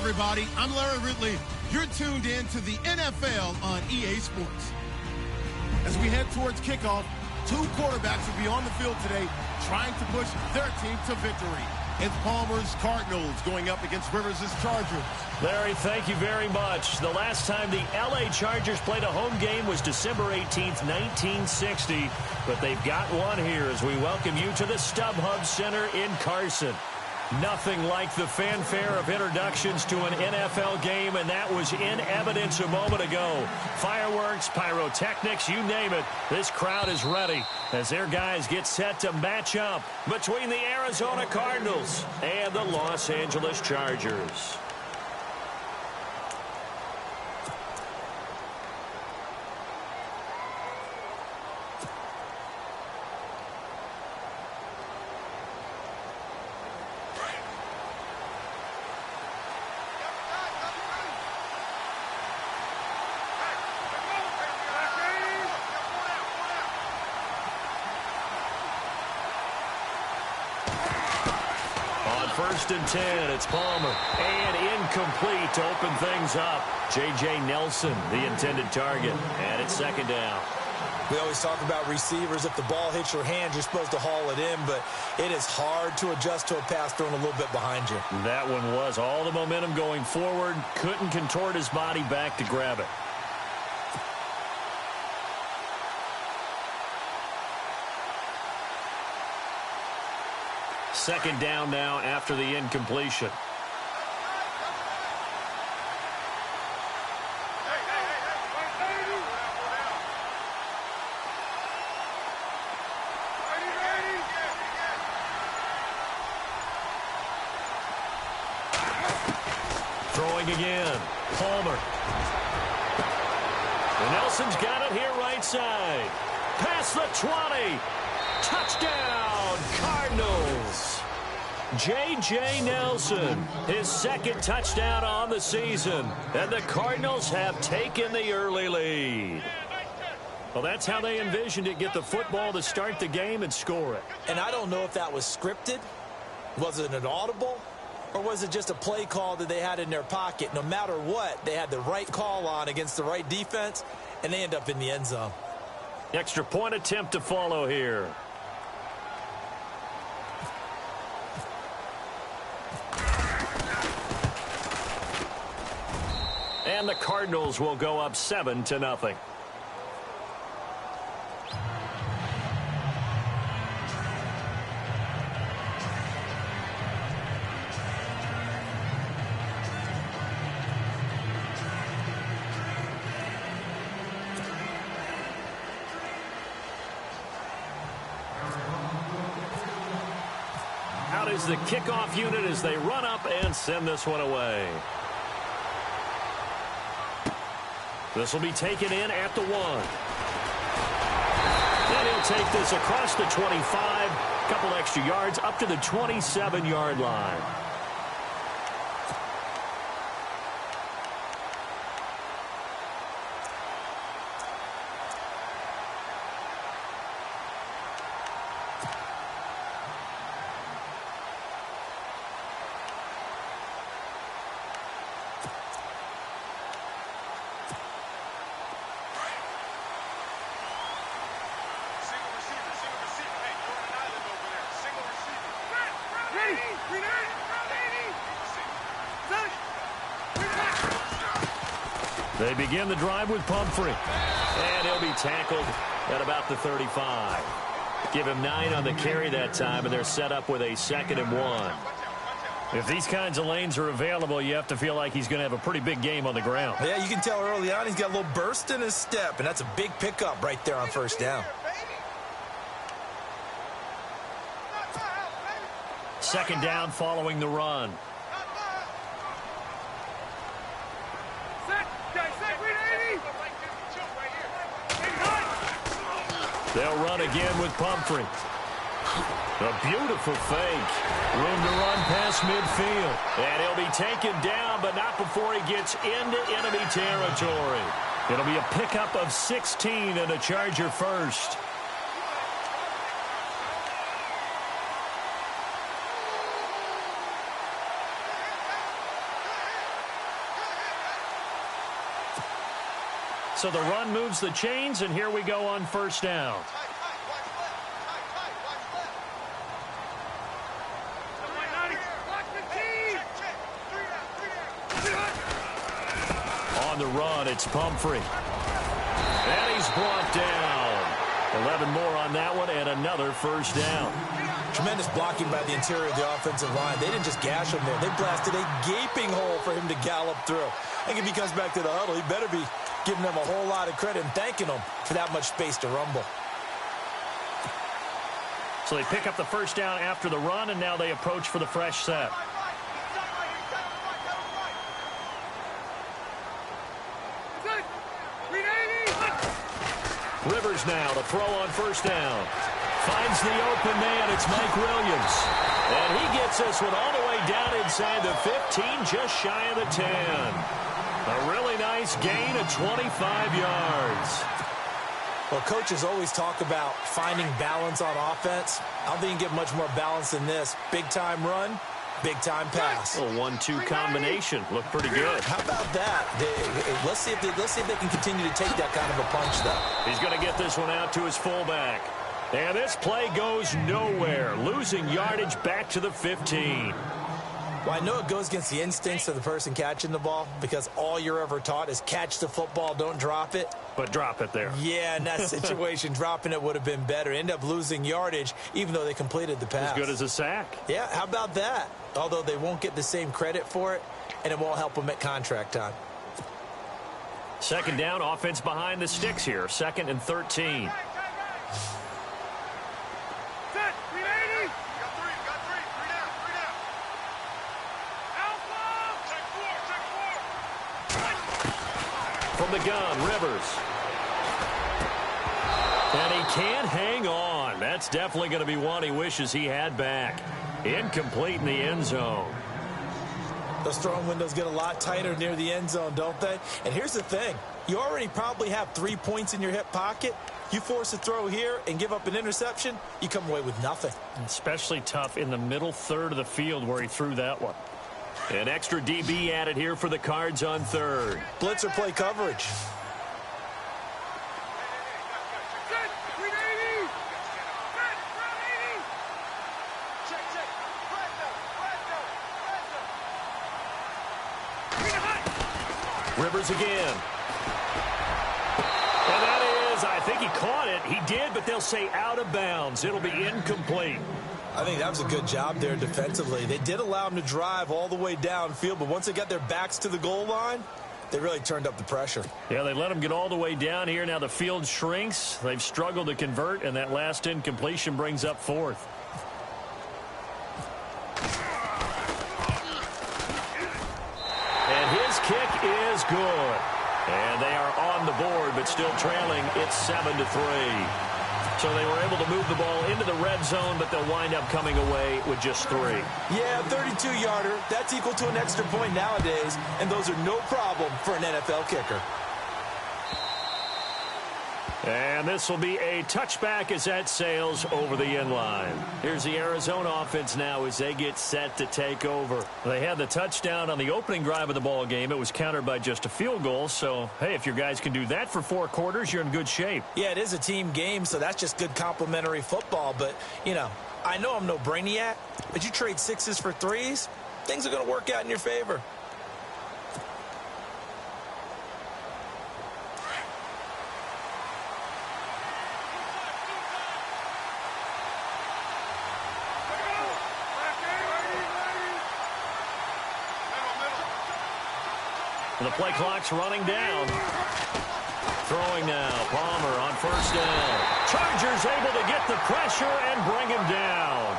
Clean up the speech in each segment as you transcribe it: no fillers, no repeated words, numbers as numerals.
everybody. I'm Larry Ridley. You're tuned in to the NFL on EA Sports. As we head towards kickoff, two quarterbacks will be on the field today trying to push their team to victory. It's Palmer's Cardinals going up against Rivers' Chargers. Larry, thank you very much. The last time the LA Chargers played a home game was December 18th, 1960. But they've got one here as we welcome you to the StubHub Center in Carson. Nothing like the fanfare of introductions to an NFL game, and that was in evidence a moment ago. Fireworks, pyrotechnics, you name it. This crowd is ready as their guys get set to match up between the Arizona Cardinals and the Los Angeles Chargers. First and 10, it's Palmer. And incomplete to open things up. J.J. Nelson, the intended target. And it's second down. We always talk about receivers. If the ball hits your hand, you're supposed to haul it in, but it is hard to adjust to a pass thrown a little bit behind you. That one was all the momentum going forward. Couldn't contort his body back to grab it. Second down now after the incompletion. Throwing again. Palmer. And Nelson's got it here right side. Past the 20. Touchdown, Cardinals. J.J. Nelson, his second touchdown on the season. And the Cardinals have taken the early lead. Well, that's how they envisioned it. Get the football to start the game and score it. And I don't know if that was scripted. Was it an audible? Or was it just a play call that they had in their pocket? No matter what, they had the right call on against the right defense, and they end up in the end zone. Extra point attempt to follow here. And the Cardinals will go up 7-0. Out is the kickoff unit as they run up and send this one away. This will be taken in at the 1. And he'll take this across the 25. Couple extra yards up to the 27-yard line. They begin the drive with Pumphrey. And he'll be tackled at about the 35. Give him 9 on the carry that time, and they're set up with a 2nd and 1. If these kinds of lanes are available, you have to feel like he's going to have a pretty big game on the ground. Yeah, you can tell early on he's got a little burst in his step, and that's a big pickup right there on first down. Second down following the run. They'll run again with Pumphrey. A beautiful fake. Room to run past midfield. And he'll be taken down, but not before he gets into enemy territory. It'll be a pickup of 16 and a Charger first. So the run moves the chains, and here we go on first down. On the run, it's Pumphrey. And he's brought down. 11 more on that one, and another first down. Tremendous blocking by the interior of the offensive line. They didn't just gash him there. They blasted a gaping hole for him to gallop through. I think if he comes back to the huddle, he better be giving them a whole lot of credit and thanking them for that much space to rumble. So they pick up the first down after the run, and now they approach for the fresh set. Rivers now to throw on first down. Finds the open man. It's Mike Williams. And he gets this one all the way down inside the 15, just shy of the 10. A really nice gain of 25 yards. Well, coaches always talk about finding balance on offense. I don't think you get much more balance than this. Big-time run, big-time pass. A 1-2 combination. Looked pretty good. How about that? Let's see if they can continue to take that kind of a punch, though. He's going to get this one out to his fullback. And this play goes nowhere. Losing yardage back to the 15. Well, I know it goes against the instincts of the person catching the ball because all you're ever taught is catch the football, don't drop it. But drop it there. Yeah, in that situation, dropping it would have been better. End up losing yardage, even though they completed the pass. As good as a sack. Yeah, how about that? Although they won't get the same credit for it, and it won't help them at contract time. Second down, offense behind the sticks here. 2nd and 13. From the gun, Rivers. And he can't hang on. That's definitely going to be one he wishes he had back. Incomplete in the end zone. Those throwing windows get a lot tighter near the end zone, don't they? And here's the thing. You already probably have 3 points in your hip pocket. You force a throw here and give up an interception, you come away with nothing. Especially tough in the middle third of the field where he threw that one. An extra DB added here for the Cards on third. Blitzer play coverage. Rivers again. And that is, I think he caught it. He did, but they'll say out of bounds. It'll be incomplete. I think that was a good job there defensively. They did allow him to drive all the way downfield, but once they got their backs to the goal line, they really turned up the pressure. Yeah, they let him get all the way down here. Now the field shrinks. They've struggled to convert, and that last incompletion brings up 4th. And his kick is good. And they are on the board, but still trailing. It's 7-3. So they were able to move the ball into the red zone, but they'll wind up coming away with just 3. Yeah, 32-yarder. That's equal to an extra point nowadays, and those are no problem for an NFL kicker. And this will be a touchback as that sails over the end line. Here's the Arizona offense now as they get set to take over. They had the touchdown on the opening drive of the ball game. It was countered by just a field goal. So, hey, if your guys can do that for 4 quarters, you're in good shape. Yeah, it is a team game, so that's just good complimentary football. But, you know, I know I'm no brainiac, but you trade 6s for 3s, things are going to work out in your favor. The play clock's running down. Throwing now. Palmer on first down. Chargers able to get the pressure and bring him down.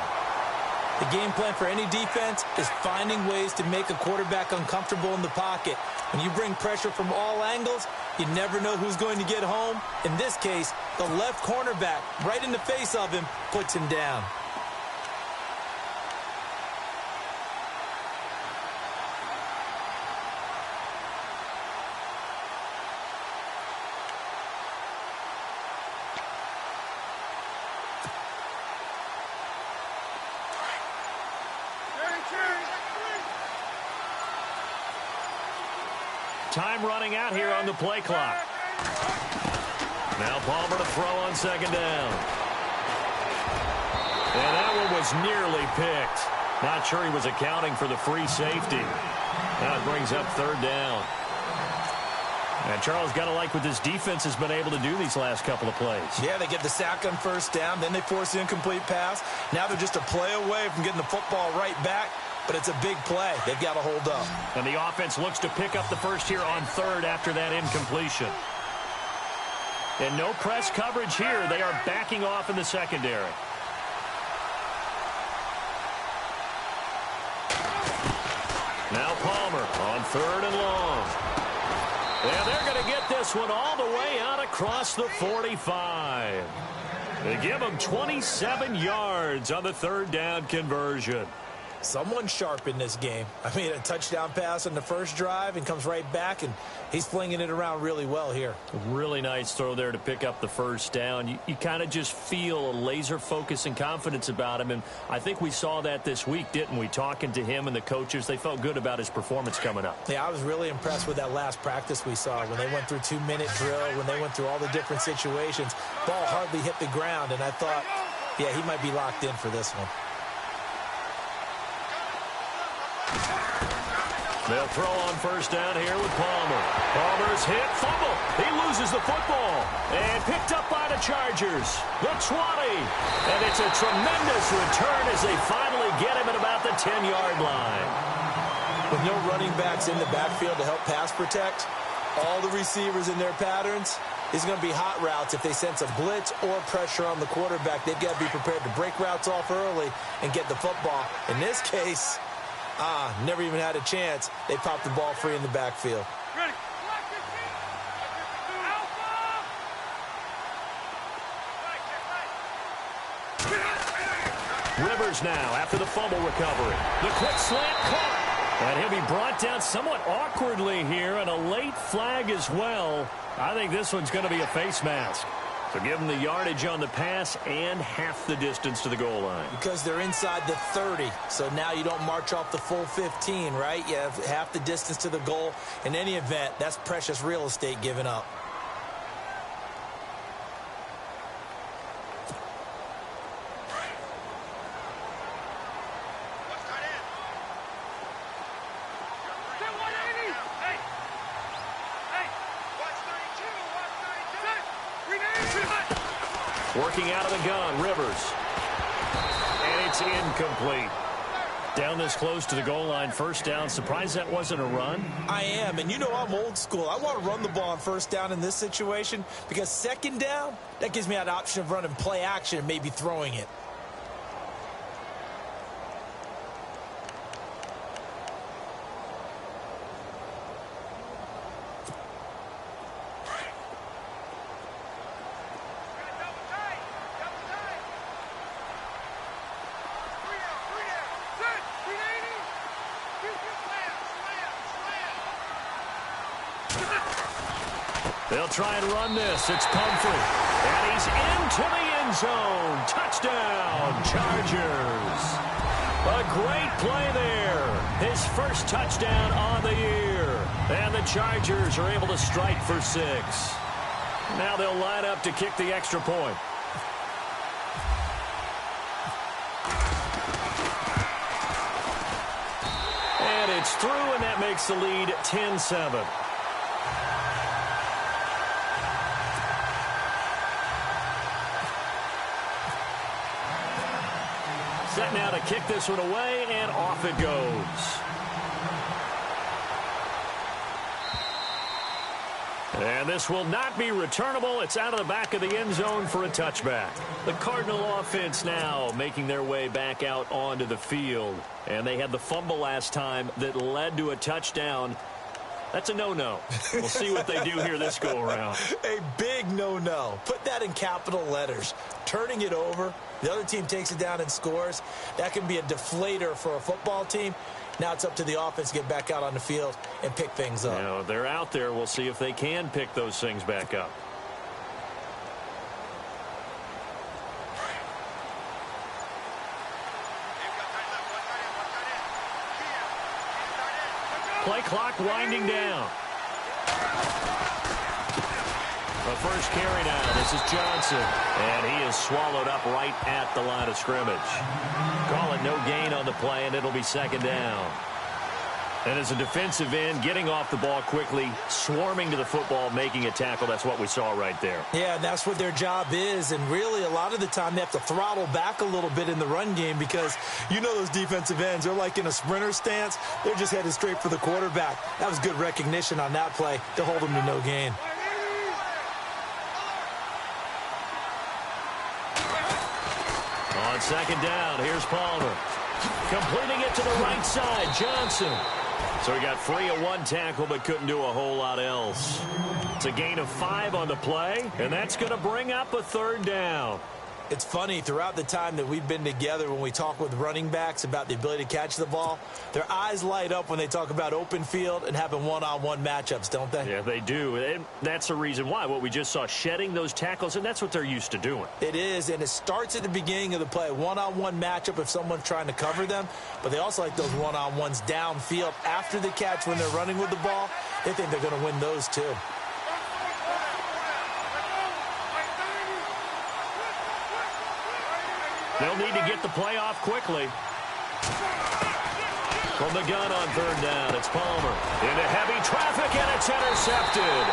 The game plan for any defense is finding ways to make a quarterback uncomfortable in the pocket. When you bring pressure from all angles, you never know who's going to get home. In this case, the left cornerback, right in the face of him, puts him down. Time running out here on the play clock. Now Palmer to throw on second down. And that one was nearly picked. Not sure he was accounting for the free safety. Now it brings up third down. And Charles, got to like what this defense has been able to do these last couple of plays. Yeah, they get the sack on first down, then they force the incomplete pass. Now they're just a play away from getting the football right back, but it's a big play. They've got to hold up. And the offense looks to pick up the first here on third after that incompletion. And no press coverage here. They are backing off in the secondary. Now Palmer on third and long. And they're going to get this one all the way out across the 45. They give them 27 yards on the third down conversion. Someone sharp in this game. I mean, a touchdown pass on the first drive and comes right back, and he's flinging it around really well here. Really nice throw there to pick up the first down. You kind of just feel a laser focus and confidence about him, and I think we saw that this week, didn't we? Talking to him and the coaches, they felt good about his performance coming up. Yeah, I was really impressed with that last practice we saw when they went through 2-minute drill, when they went through all the different situations. Ball hardly hit the ground, and I thought, yeah, he might be locked in for this one. They'll throw on first down here with Palmer. Palmer's hit, fumble. He loses the football. And picked up by the Chargers. The 20. And it's a tremendous return as they finally get him at about the 10-yard line. With no running backs in the backfield to help pass protect, all the receivers in their patterns, it's going to be hot routes if they sense a blitz or pressure on the quarterback. They've got to be prepared to break routes off early and get the football. In this case, never even had a chance. They popped the ball free in the backfield. Ready. Rivers now after the fumble recovery. The quick slant caught. And he'll be brought down somewhat awkwardly here, and a late flag as well. I think this one's going to be a face mask. So give them the yardage on the pass and half the distance to the goal line. Because they're inside the 30, so now you don't march off the full 15, right? You have half the distance to the goal. In any event, that's precious real estate given up. Working out of the gun, Rivers. And it's incomplete. Down this close to the goal line, first down. Surprised that wasn't a run? I am, and you know I'm old school. I want to run the ball on first down in this situation because second down, that gives me that option of running play action and maybe throwing it. They'll try and run this. It's Pumphrey. And he's into the end zone. Touchdown, Chargers. A great play there. His first touchdown on the year. And the Chargers are able to strike for 6. Now they'll line up to kick the extra point. And it's through, and that makes the lead 10-7. Set now to kick this one away, and off it goes. And this will not be returnable. It's out of the back of the end zone for a touchback. The Cardinal offense now making their way back out onto the field. And they had the fumble last time that led to a touchdown. That's a no-no. We'll see what they do here this go-around. A big no-no. Put that in capital letters. Turning it over, the other team takes it down and scores. That can be a deflator for a football team. Now it's up to the offense to get back out on the field and pick things up. Now, they're out there. We'll see if they can pick those things back up. Play clock winding down. A first carry now. This is Johnson. And he is swallowed up right at the line of scrimmage. Call it no gain on the play, and it'll be second down. And as a defensive end, getting off the ball quickly, swarming to the football, making a tackle, that's what we saw right there. Yeah, that's what their job is. And really, a lot of the time, they have to throttle back a little bit in the run game because you know those defensive ends, they're like in a sprinter stance. They're just headed straight for the quarterback. That was good recognition on that play to hold them to no gain. On second down, here's Palmer. Completing it to the right side, Johnson. So he got free of one tackle but couldn't do a whole lot else. It's a gain of 5 on the play, and that's going to bring up a third down. It's funny, throughout the time that we've been together, when we talk with running backs about the ability to catch the ball, their eyes light up when they talk about open field and having one-on-one matchups, don't they? Yeah, they do. And that's the reason why. What we just saw, shedding those tackles, and that's what they're used to doing. It is, and it starts at the beginning of the play. One-on-one matchup if someone's trying to cover them, but they also like those one-on-ones downfield after the catch when they're running with the ball. They think they're going to win those too. They'll need to get the play off quickly. From the gun on third down, it's Palmer. Into heavy traffic, and it's intercepted.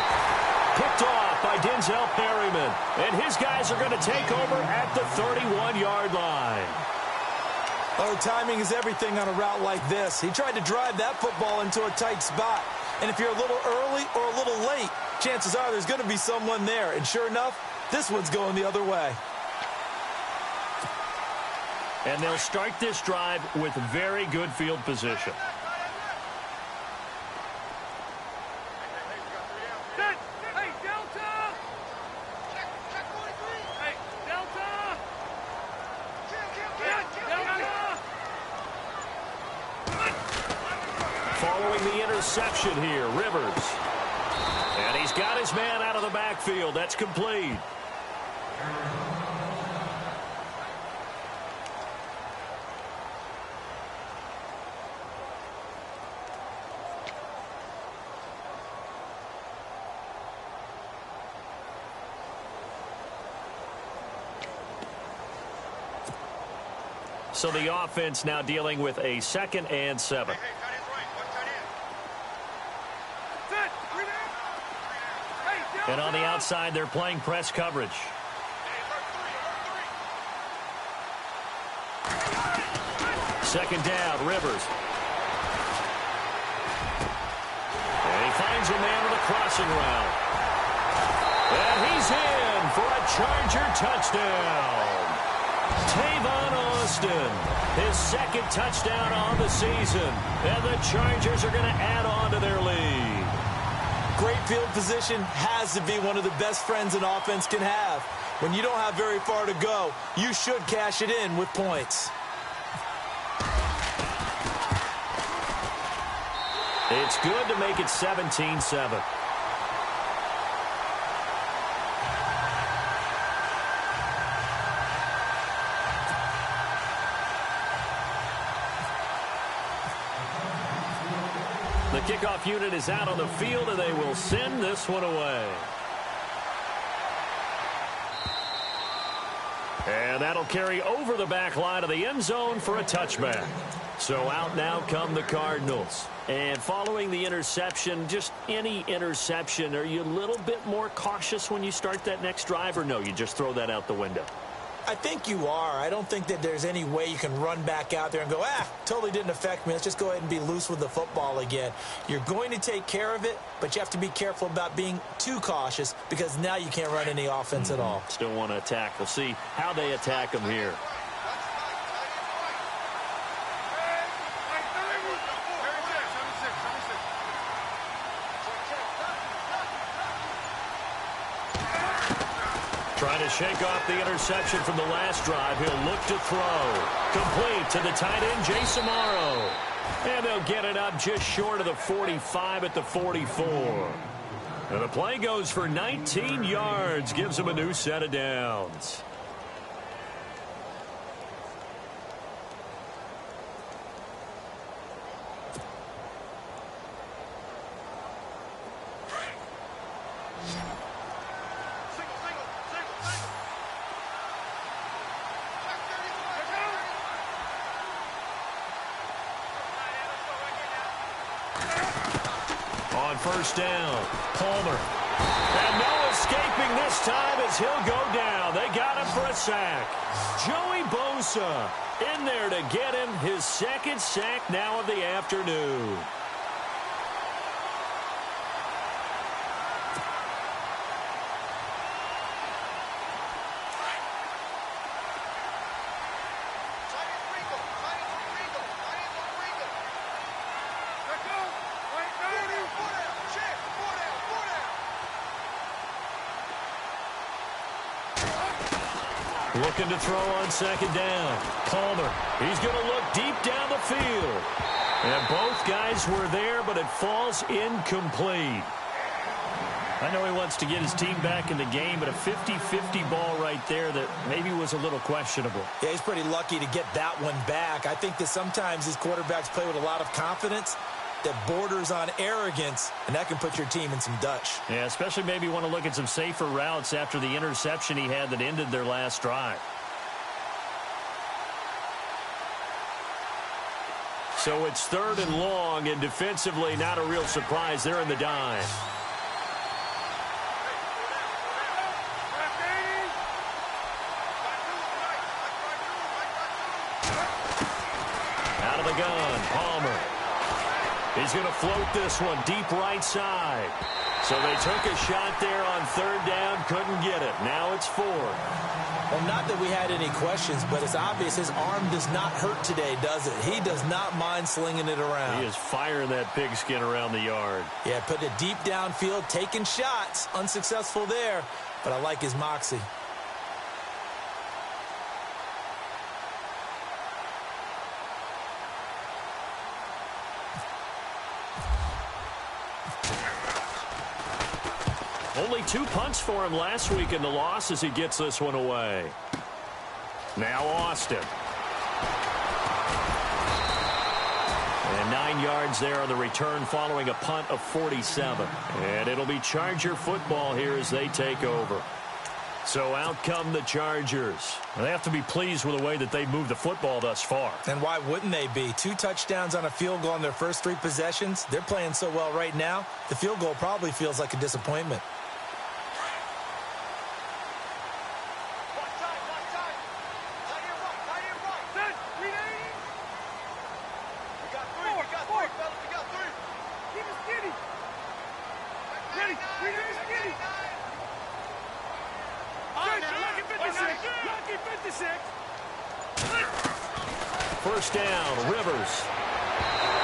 Picked off by Denzel Perryman. And his guys are going to take over at the 31-yard line. Oh, timing is everything on a route like this. He tried to drive that football into a tight spot. And if you're a little early or a little late, chances are there's going to be someone there. And sure enough, this one's going the other way. And they'll start this drive with very good field position. Hey, Delta! Hey, Delta! Delta! Following the interception here, Rivers. And he's got his man out of the backfield. That's complete. So the offense now dealing with a 2nd and 7. And on the outside, they're playing press coverage. Second down, Rivers. And he finds a man with a crossing route. And he's in for a Charger touchdown. Tavon Austin, his 2nd touchdown on the season. And the Chargers are going to add on to their lead. Great field position has to be one of the best friends an offense can have. When you don't have very far to go, you should cash it in with points. It's good to make it 17-7. The kickoff unit is out on the field, and they will send this one away. And that'll carry over the back line of the end zone for a touchback. So out now come the Cardinals. And following the interception, just any interception, are you a little bit more cautious when you start that next drive, or no, you just throw that out the window? I think you are. I don't think that there's any way you can run back out there and go, totally didn't affect me. Let's just go ahead and be loose with the football again. You're going to take care of it, but you have to be careful about being too cautious because now you can't run any offense at all. Still want to attack. We'll see how they attack them here. Trying to shake off the interception from the last drive. He'll look to throw. Complete to the tight end, Jason Morrow. And they'll get it up just short of the 45 at the 44. And the play goes for 19 yards. Gives them a new set of downs. on first down. Palmer. And no escaping this time as he'll go down. They got him for a sack. Joey Bosa in there to get him his second sack now of the afternoon. Looking to throw on second down. Palmer, he's going to look deep down the field. And both guys were there, but it falls incomplete. I know he wants to get his team back in the game, but a 50-50 ball right there that maybe was a little questionable. Yeah, he's pretty lucky to get that one back. I think that sometimes these quarterbacks play with a lot of confidence that borders on arrogance, and that can put your team in some Dutch. Yeah, especially maybe want to look at some safer routes after the interception he had that ended their last drive. So it's 3rd and long, and defensively not a real surprise. They're in the dime. Out of the gun, Palmer. He's going to float this one deep right side. So they took a shot there on 3rd down, couldn't get it. Now it's 4. Well, not that we had any questions, but it's obvious his arm does not hurt today, does it? He does not mind slinging it around. He is firing that pigskin around the yard. Yeah, putting it deep downfield, taking shots. Unsuccessful there, but I like his moxie. Only 2 punts for him last week in the loss as he gets this one away. Now Austin. And 9 yards there on the return following a punt of 47. And it'll be Charger football here as they take over. So out come the Chargers. They have to be pleased with the way that they moved the football thus far. And why wouldn't they be? 2 touchdowns on a field goal on their first 3 possessions. They're playing so well right now, the field goal probably feels like a disappointment. First down, Rivers.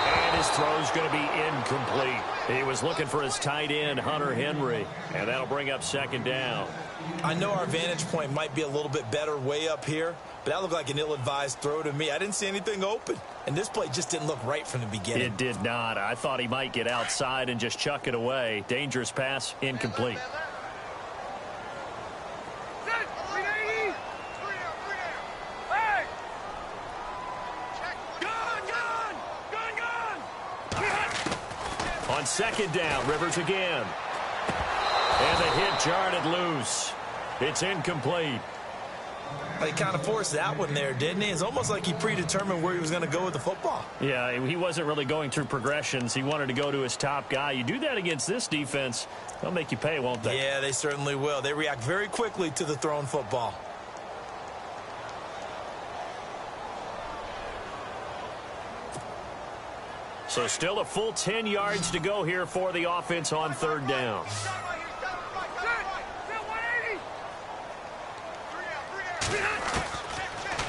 And his throw's going to be incomplete. He was looking for his tight end, Hunter Henry, and that'll bring up 2nd down. I know our vantage point might be a little bit better way up here, but that looked like an ill-advised throw to me. I didn't see anything open, and this play just didn't look right from the beginning. It did not. I thought he might get outside and just chuck it away. Dangerous pass, incomplete. On 2nd down, Rivers again. And the hit jarred loose. It's incomplete. He kind of forced that one there, didn't he? It's almost like he predetermined where he was going to go with the football. Yeah, he wasn't really going through progressions. He wanted to go to his top guy. You do that against this defense, they'll make you pay, won't they? Yeah, they certainly will. They react very quickly to the thrown football. So still a full 10 yards to go here for the offense on 3rd down.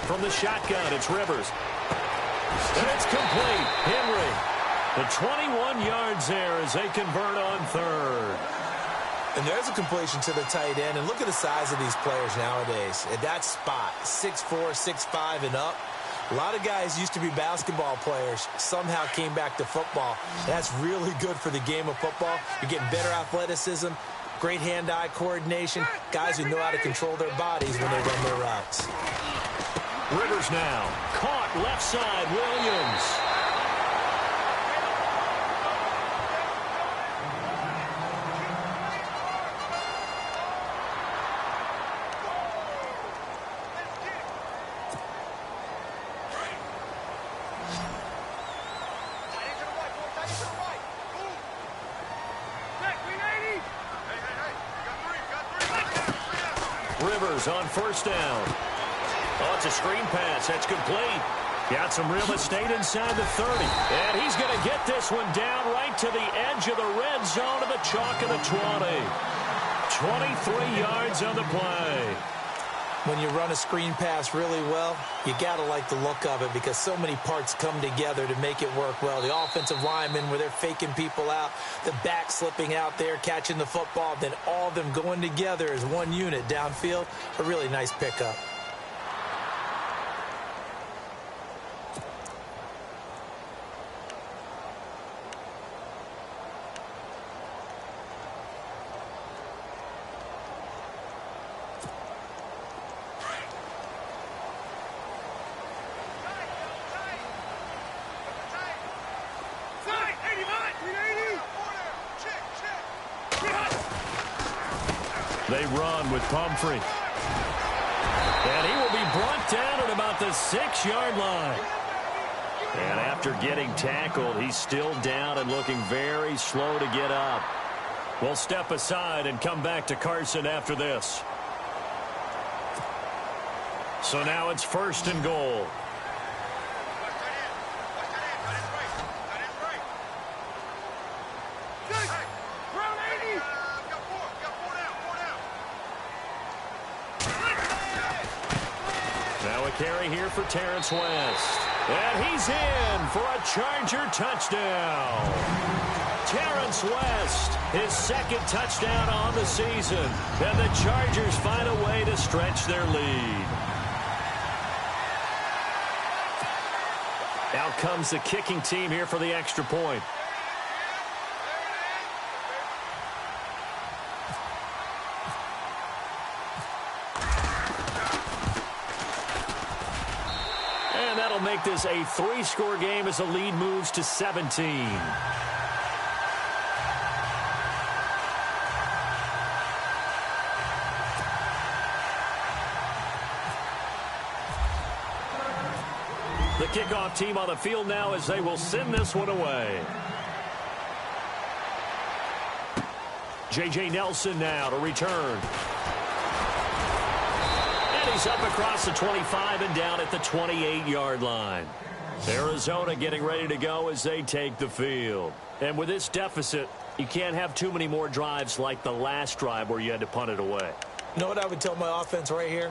From the shotgun, it's Rivers. And it's complete. Henry. The 21 yards there as they convert on 3rd. And there's a completion to the tight end. And look at the size of these players nowadays. At that spot, 6'4", 6'5", and up. A lot of guys used to be basketball players, somehow came back to football. That's really good for the game of football. You're getting better athleticism, great hand-eye coordination, guys who know how to control their bodies when they run their routes. Rivers now, caught left side, Williams. numbers on first down. Oh, it's a screen pass. That's complete. Got some real estate inside the 30. And he's going to get this one down right to the edge of the red zone of the chalk of the 20. 23 yards on the play. When you run a screen pass really well, you got to like the look of it because so many parts come together to make it work well. The offensive linemen, where they're faking people out, the back slipping out there, catching the football, then all of them going together as one unit downfield. A really nice pickup. They run with Pumphrey. And he will be brought down at about the 6-yard line. And after getting tackled, he's still down and looking very slow to get up. We'll step aside and come back to Carson after this. So now it's 1st and goal. Carry here for Terrence West. And he's in for a Charger touchdown. Terrence West, his 2nd touchdown on the season. And the Chargers find a way to stretch their lead. Out comes the kicking team here for the extra point. Make this a 3-score game as the lead moves to 17. The kickoff team on the field now as they will send this one away. J.J. Nelson now to return. He's up across the 25 and down at the 28-yard line. Arizona getting ready to go as they take the field. And with this deficit, you can't have too many more drives like the last drive where you had to punt it away. You know what I would tell my offense right here?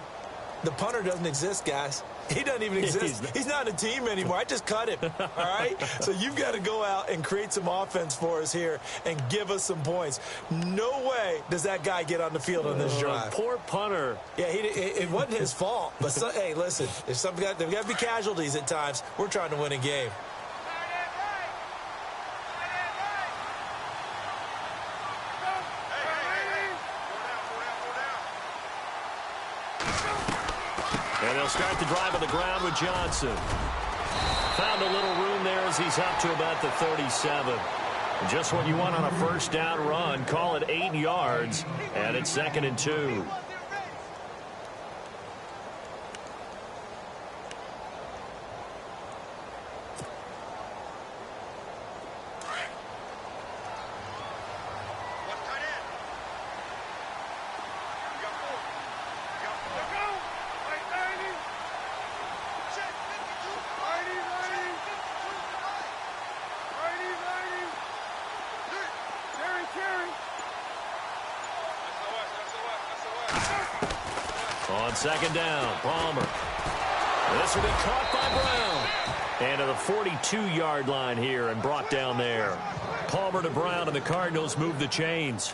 The punter doesn't exist, guys. He doesn't even exist. He's not a team anymore. I just cut him, all right? So you've got to go out and create some offense for us here and give us some points. No way does that guy get on the field on this drive. Poor punter. Yeah, it wasn't his fault. But, hey, listen, there's got to be casualties at times. We're trying to win a game. And they'll start the drive on the ground with Johnson. Found a little room there as he's up to about the 37. Just what you want on a 1st down run. Call it 8 yards, and it's 2nd and 2. On 2nd down, Palmer. This will be caught by Brown. And to the 42-yard line here and brought down there. Palmer to Brown, and the Cardinals move the chains.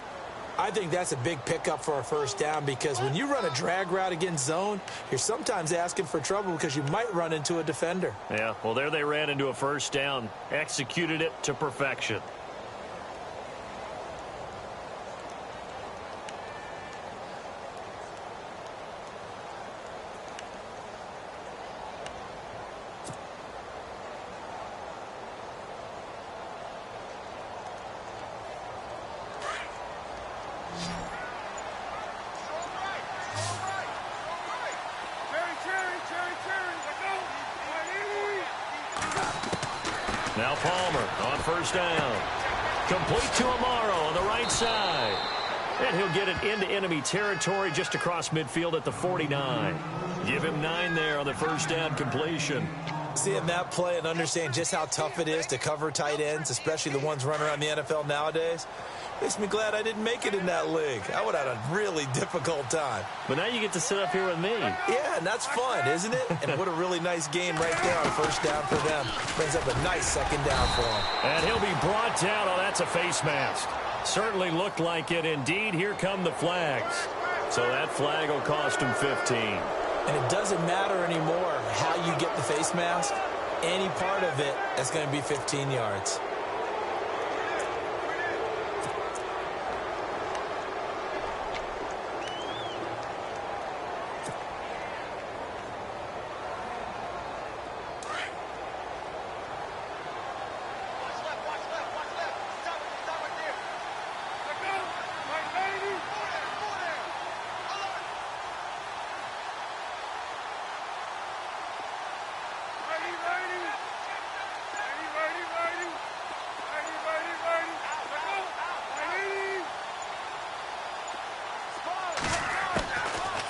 I think that's a big pickup for a 1st down because when you run a drag route against zone, you're sometimes asking for trouble because you might run into a defender. Yeah, well, there they ran into a 1st down. Executed it to perfection. Now Palmer on 1st down. Complete to Amaro on the right side. And he'll get it into enemy territory just across midfield at the 49. Give him 9 there on the first down completion. Seeing that play and understand just how tough it is to cover tight ends, especially the ones running around the NFL nowadays, makes me glad I didn't make it in that league. I would have had a really difficult time. But now you get to sit up here with me. Yeah, and that's fun, isn't it? And what a really nice game right there on first down for them. Brings up a nice second down for him. And he'll be brought down. Oh, that's a face mask. Certainly looked like it. Indeed, here come the flags. So that flag will cost him 15. And it doesn't matter anymore how you get the face mask. Any part of it, that's going to be 15 yards.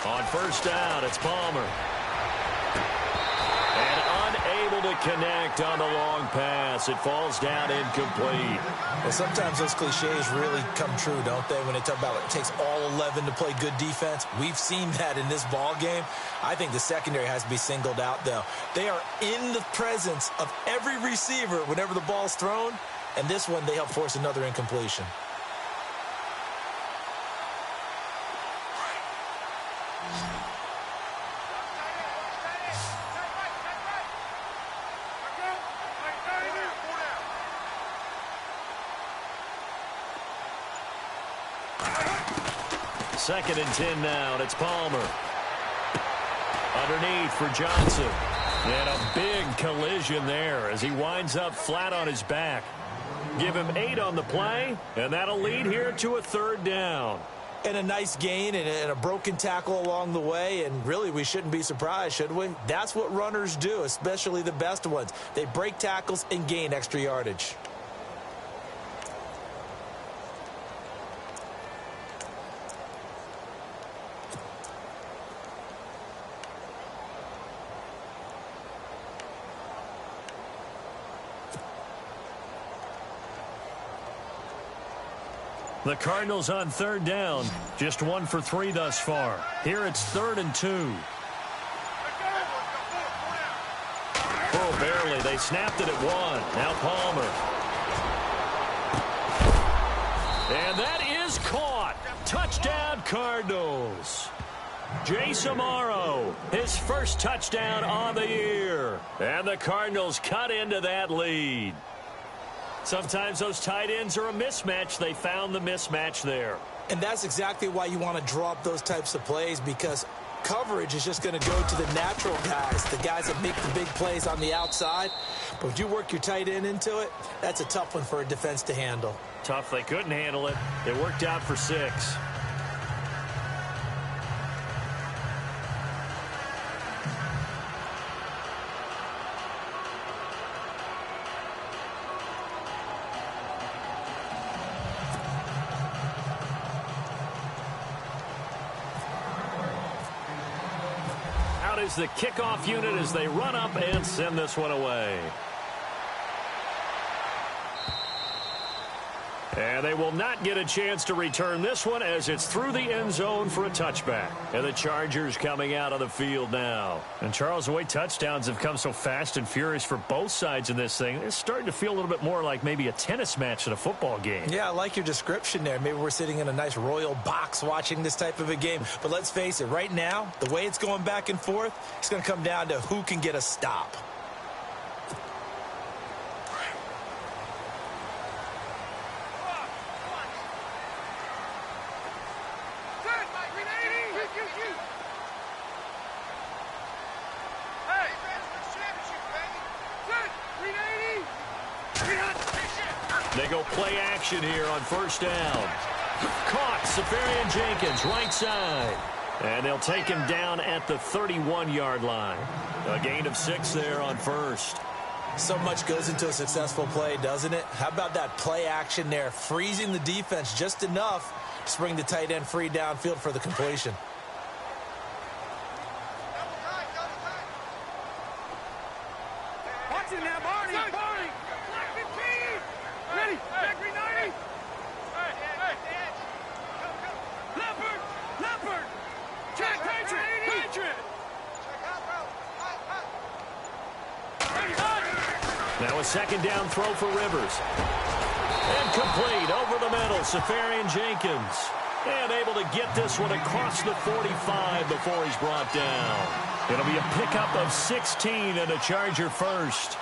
On first down, it's Palmer. And unable to connect on the long pass. It falls down incomplete. Well, sometimes those cliches really come true, don't they, when they talk about it takes all 11 to play good defense. We've seen that in this ball game. I think the secondary has to be singled out, though. They are in the presence of every receiver whenever the ball's thrown, and this one they help force another incompletion. Second and 10 now, and it's Palmer. Underneath for Johnson. And a big collision there as he winds up flat on his back. Give him 8 on the play, and that'll lead here to a third down. And a nice gain and a broken tackle along the way, and really we shouldn't be surprised, should we? That's what runners do, especially the best ones. They break tackles and gain extra yardage. The Cardinals on third down, just 1 for 3 thus far. Here it's 3rd and 2. Oh, barely. They snapped it at 1. Now Palmer. And that is caught. Touchdown, Cardinals. Jace Amaro, his first touchdown on the year. And the Cardinals cut into that lead. Sometimes those tight ends are a mismatch. They found the mismatch there. And that's exactly why you want to draw up those types of plays, because coverage is just going to go to the natural guys, the guys that make the big plays on the outside. But if you work your tight end into it, that's a tough one for a defense to handle. Tough. They couldn't handle it. It worked out for 6. Is the kickoff unit as they run up and send this one away. And they will not get a chance to return this one as it's through the end zone for a touchback. And the Chargers coming out on the field now. And Charles, the way touchdowns have come so fast and furious for both sides in this thing, it's starting to feel a little bit more like maybe a tennis match in a football game. Yeah, I like your description there. Maybe we're sitting in a nice royal box watching this type of a game. But let's face it, right now, the way it's going back and forth, it's going to come down to who can get a stop. They go play action here on first down. Caught, Safarian Jenkins, right side. And they'll take him down at the 31-yard line. A gain of 6 there on first. So much goes into a successful play, doesn't it? How about that play action there, freezing the defense just enough Just bring the tight end free downfield for the completion. Watch it now, Barney. Barney. Black 15. Ready. Back 390. Leopard. Leopard. Check. Patriot. Now a second down throw for Rivers. Incomplete over the middle. Safarian Jenkins. And able to get this one across the 45 before he's brought down. It'll be a pickup of 16 and a Charger first.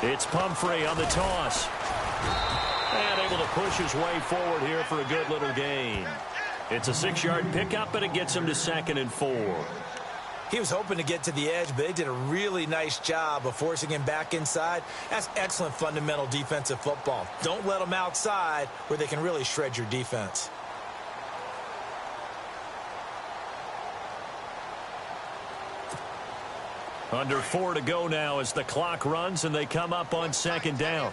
It's Pumphrey on the toss. And able to push his way forward here for a good little gain. It's a 6-yard pickup, and it gets him to 2nd and 4. He was hoping to get to the edge, but they did a really nice job of forcing him back inside. That's excellent fundamental defensive football. Don't let them outside where they can really shred your defense. Under 4 to go now as the clock runs, and they come up on 2nd down.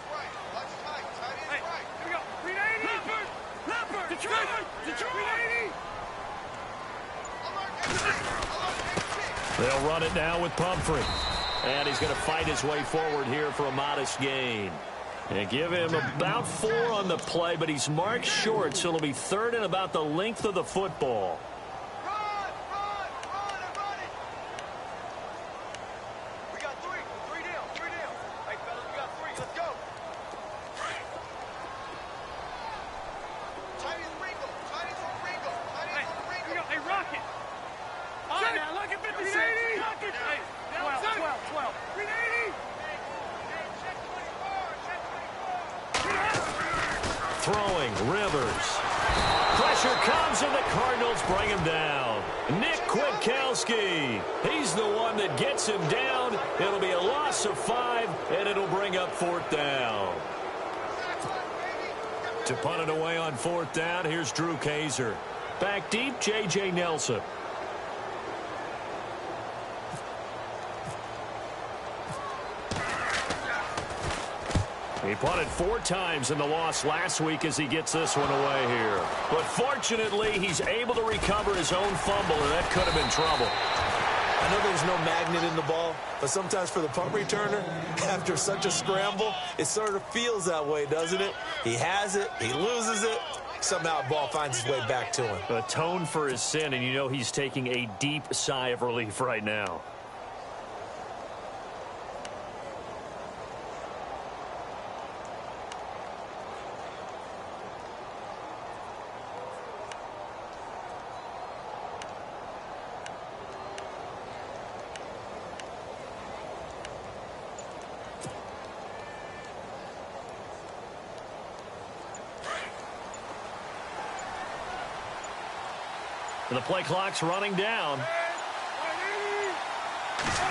Hey, here we go. 380. Leopard. Detroit. 380. They'll run it now with Pumphrey. And he's going to fight his way forward here for a modest gain. And give him about 4 on the play, but he's marked short, so it'll be 3rd and about the length of the football. Throwing, Rivers. Pressure comes, and the Cardinals bring him down. Nick Kwiatkowski. He's the one that gets him down. It'll be a loss of 5, and it'll bring up 4th down. To punt it away on 4th down, here's Drew Kaiser. Back deep, J.J. Nelson. He punted 4 times in the loss last week as he gets this one away here. But fortunately, he's able to recover his own fumble, and that could have been trouble. I know there's no magnet in the ball, but sometimes for the punt returner, after such a scramble, it sort of feels that way, doesn't it? He has it, he loses it, somehow the ball finds its way back to him. Atone for his sin, and you know he's taking a deep sigh of relief right now. The play clock's running down.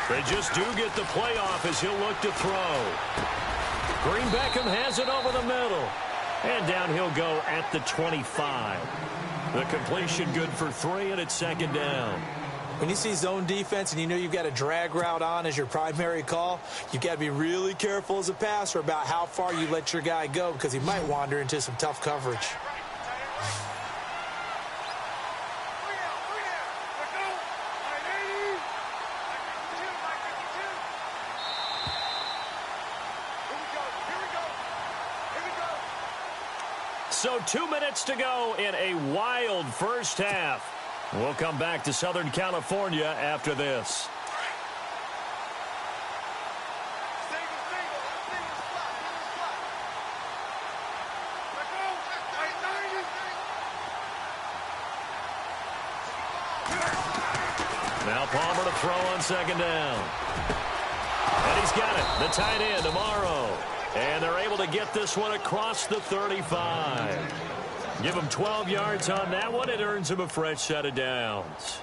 They just do get the play off as he'll look to throw. Green Beckham has it over the middle. And down he'll go at the 25. The completion good for 3, and it's 2nd down. When you see zone defense and you know you've got a drag route on as your primary call, you've got to be really careful as a passer about how far you let your guy go because he might wander into some tough coverage. So 2 minutes to go in a wild first half. We'll come back to Southern California after this. Now Palmer to throw on 2nd down. And he's got it. The tight end, Amaro. And they're able to get this one across the 35. Give him 12 yards on that one. It earns him a fresh set of downs.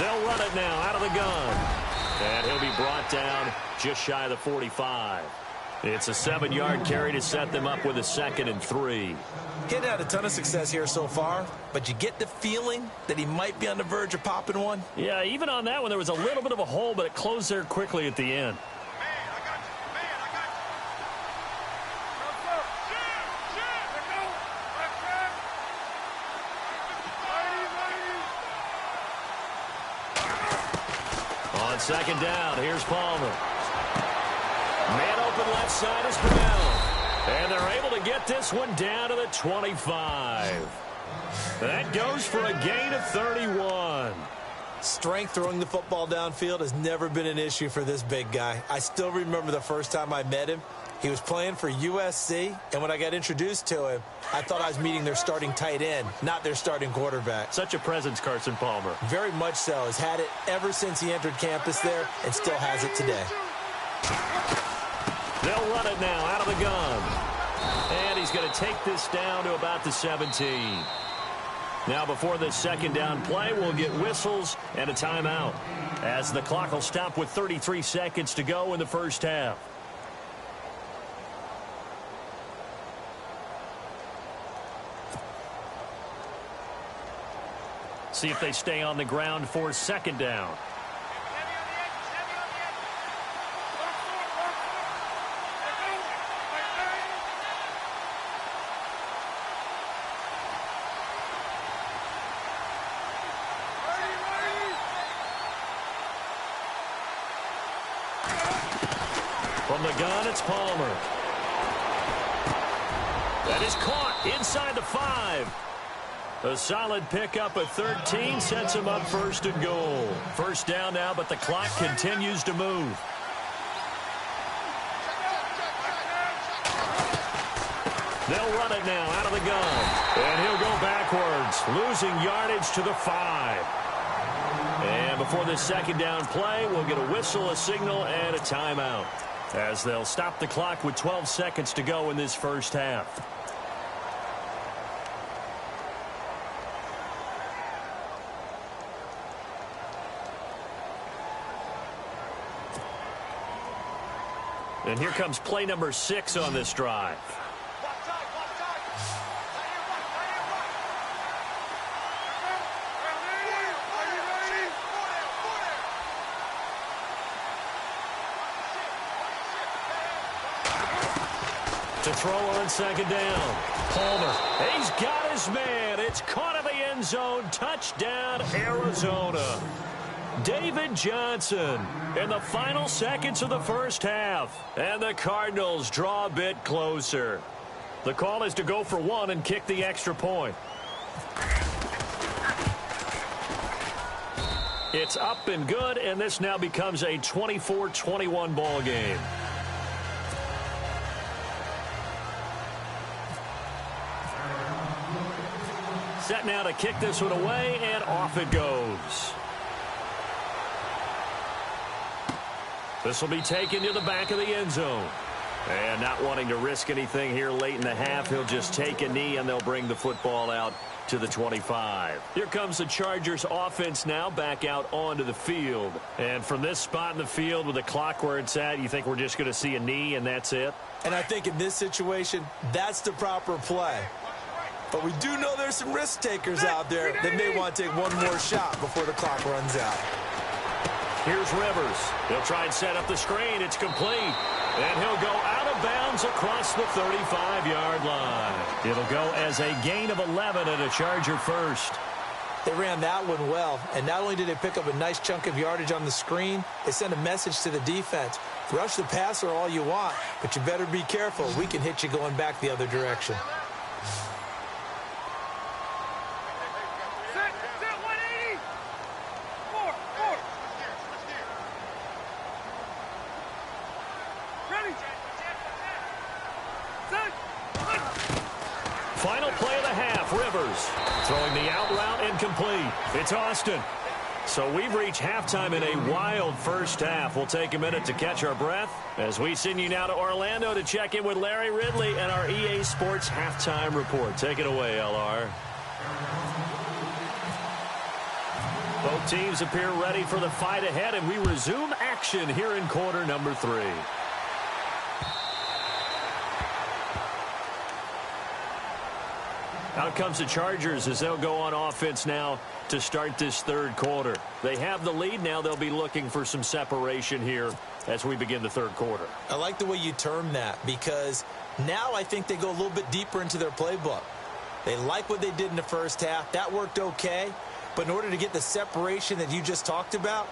They'll run it now out of the gun. And he'll be brought down just shy of the 45. It's a 7-yard carry to set them up with a 2nd and 3. Getting had a ton of success here so far, but you get the feeling that he might be on the verge of popping one. Yeah, even on that one, there was a little bit of a hole, but it closed there quickly at the end. On 2nd down, here's Palmer. Man open left side is Brown. And they're able to get this one down to the 25. That goes for a gain of 31. Strength throwing the football downfield has never been an issue for this big guy. I still remember the first time I met him. He was playing for USC, and when I got introduced to him, I thought I was meeting their starting tight end, not their starting quarterback. Such a presence, Carson Palmer. Very much so. Has had it ever since he entered campus there and still has it today. They'll run it now out of the gun. And he's going to take this down to about the 17. Now before this 2nd down play, we'll get whistles and a timeout, as the clock will stop with 33 seconds to go in the first half. See if they stay on the ground for 2nd down. From the gun, it's Palmer. That is caught inside the 5. A solid pickup at 13 sets him up 1st and goal. 1st down now, but the clock continues to move. They'll run it now out of the gun. And he'll go backwards, losing yardage to the 5. And before this 2nd down play, we'll get a whistle, a signal, and a timeout, as they'll stop the clock with 12 seconds to go in this first half. And here comes play number 6 on this drive. To throw on 2nd down. Palmer. He's got his man. It's caught in the end zone. Touchdown, Arizona. David Johnson in the final seconds of the first half. And the Cardinals draw a bit closer. The call is to go for 1 and kick the extra point. It's up and good, and this now becomes a 24-21 ball game. Set now to kick this one away, and off it goes. This will be taken to the back of the end zone. And not wanting to risk anything here late in the half, he'll just take a knee, and they'll bring the football out to the 25. Here comes the Chargers offense now back out onto the field. And from this spot in the field with the clock where it's at, you think we're just going to see a knee and that's it? And I think in this situation, that's the proper play. But we do know there's some risk takers out there that may want to take one more shot before the clock runs out. Here's Rivers. He'll try and set up the screen. It's complete. And he'll go out of bounds across the 35-yard line. It'll go as a gain of 11 and a Charger first. They ran that one well, and not only did they pick up a nice chunk of yardage on the screen, they sent a message to the defense. Rush the passer all you want, but you better be careful. We can hit you going back the other direction. Final play of the half, Rivers throwing the out route incomplete. It's Austin. So we've reached halftime in a wild first half. We'll take a minute to catch our breath as we send you now to Orlando to check in with Larry Ridley and our EA Sports halftime report. Take it away, LR. Both teams appear ready for the fight ahead, and we resume action here in quarter number 3. Out comes the Chargers as they'll go on offense now to start this third quarter. They have the lead now. They'll be looking for some separation here as we begin the third quarter. I like the way you term that, because now I think they go a little bit deeper into their playbook. They like what they did in the first half. That worked okay. But in order to get the separation that you just talked about,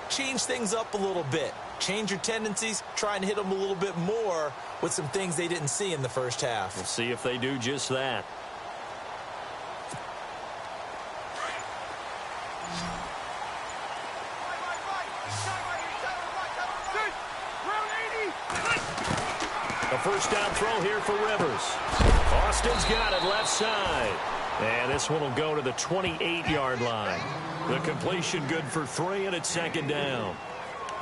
change things up a little bit. Change your tendencies. Try and hit them a little bit more with some things they didn't see in the first half. We'll see if they do just that. A first down throw here for Rivers. Austin's got it left side. And this one will go to the 28-yard line. The completion good for 3, and it's second down.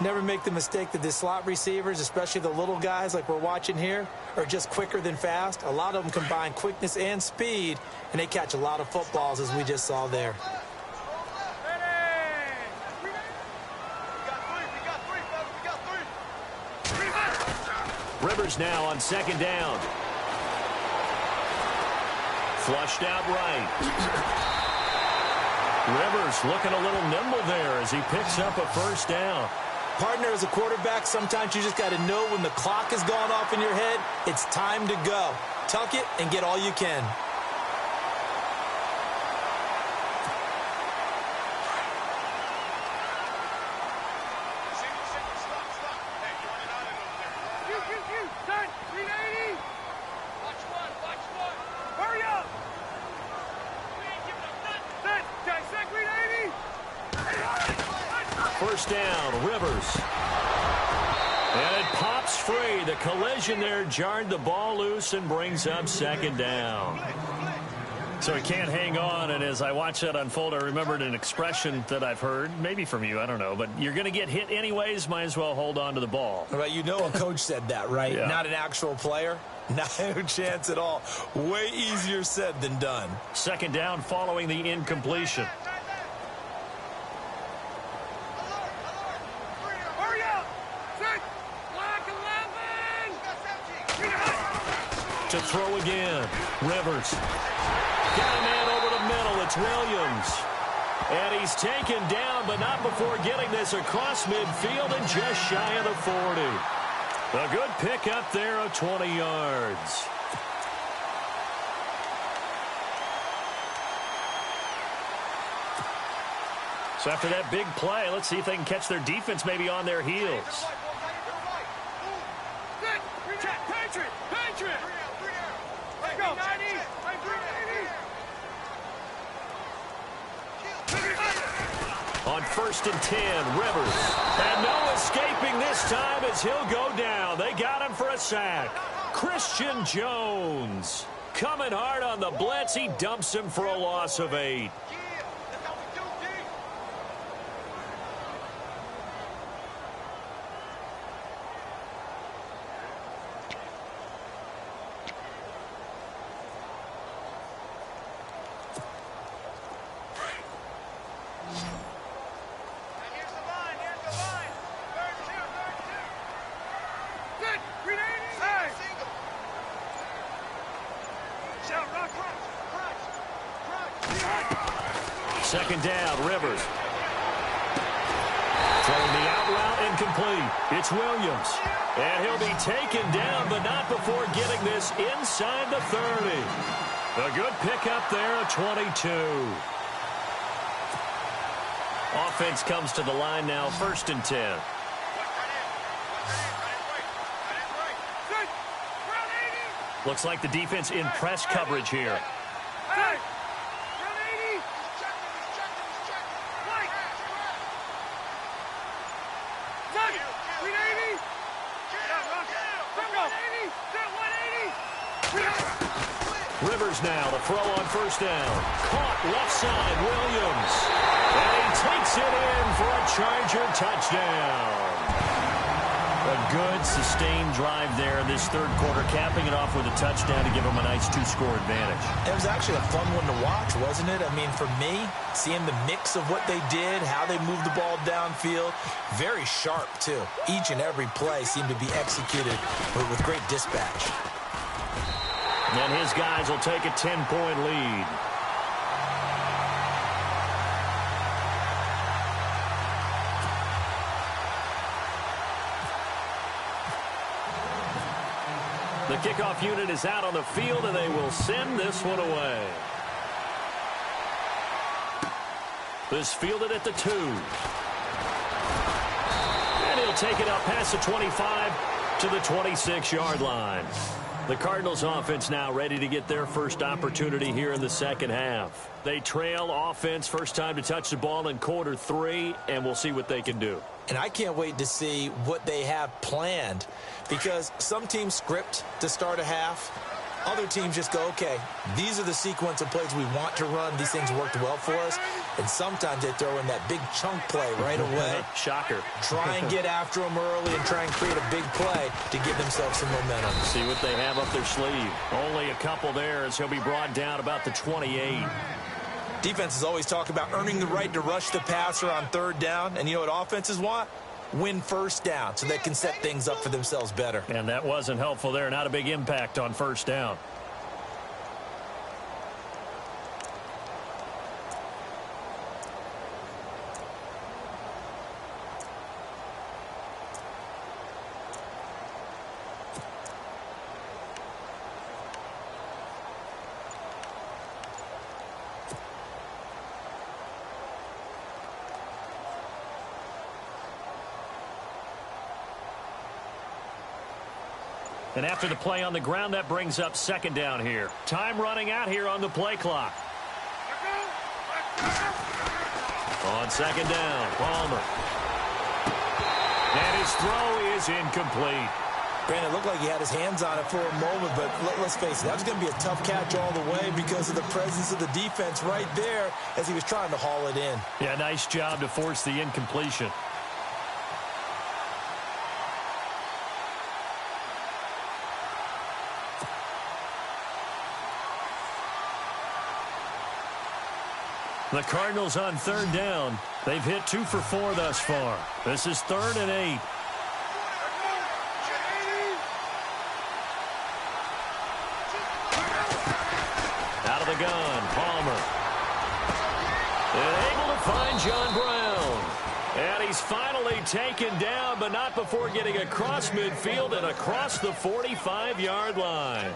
Never make the mistake that the slot receivers, especially the little guys like we're watching here, are just quicker than fast. A lot of them combine quickness and speed, and they catch a lot of footballs, as we just saw there. Rivers now on second down. Flushed out right. Rivers looking a little nimble there as he picks up a first down. Partner, as a quarterback, sometimes you just got to know when the clock has gone off in your head, it's time to go. Tuck it and get all you can. First down, Rivers. And it pops free. The collision there jarred the ball loose and brings up second down. So he can't hang on, and as I watch that unfold, I remembered an expression that I've heard, maybe from you, I don't know, but you're going to get hit anyways, might as well hold on to the ball. Right, you know a coach said that, right? Yeah. Not an actual player. No chance at all. Way easier said than done. Second down following the incompletion. To throw again. Rivers. Got a man over the middle. It's Williams. And he's taken down, but not before getting this across midfield and just shy of the 40. A good pick up there of 20 yards. So after that big play, let's see if they can catch their defense maybe on their heels. On first and 10, Rivers. And no escaping this time as he'll go down. They got him for a sack. Christian Jones coming hard on the blitz. He dumps him for a loss of 8. Second down, Rivers. Throwing the out route incomplete. It's Williams. And he'll be taken down, but not before getting this inside the 30. A good pickup there, a 22. Offense comes to the line now, first and 10. Looks like the defense in press coverage here. Rivers now, the throw on first down. Caught left side, Williams. And he takes it in for a Charger touchdown. A good, sustained drive there in this third quarter, capping it off with a touchdown to give them a nice 2-score advantage. It was actually a fun one to watch, wasn't it? I mean, for me, seeing the mix of what they did, how they moved the ball downfield, very sharp, too. Each and every play seemed to be executed with great dispatch. And his guys will take a 10-point lead. The kickoff unit is out on the field, and they will send this one away. This fielded at the 2. And he'll take it up past the 25 to the 26-yard line. The Cardinals offense now ready to get their first opportunity here in the second half. They trail offense, first time to touch the ball in quarter 3, and we'll see what they can do. And I can't wait to see what they have planned, because some teams script to start a half. Other teams just go, okay, these are the sequence of plays we want to run. These things worked well for us. And sometimes they throw in that big chunk play right away. Shocker. Try and get after them early and try and create a big play to give themselves some momentum. See what they have up their sleeve. Only a couple there as he'll be brought down about the 28. Defenses always talk about earning the right to rush the passer on third down. And you know what offenses want? Win first down so they can set things up for themselves better. And that wasn't helpful there. Not a big impact on first down. And after the play on the ground, that brings up second down here. Time running out here on the play clock. On second down, Palmer. And his throw is incomplete. Brandon, it looked like he had his hands on it for a moment, but let's face it, that was going to be a tough catch all the way because of the presence of the defense right there as he was trying to haul it in. Yeah, nice job to force the incompletion. The Cardinals on third down. They've hit 2 for 4 thus far. This is 3rd and 8. Out of the gun, Palmer. And able to find John Brown. And he's finally taken down, but not before getting across midfield and across the 45-yard line.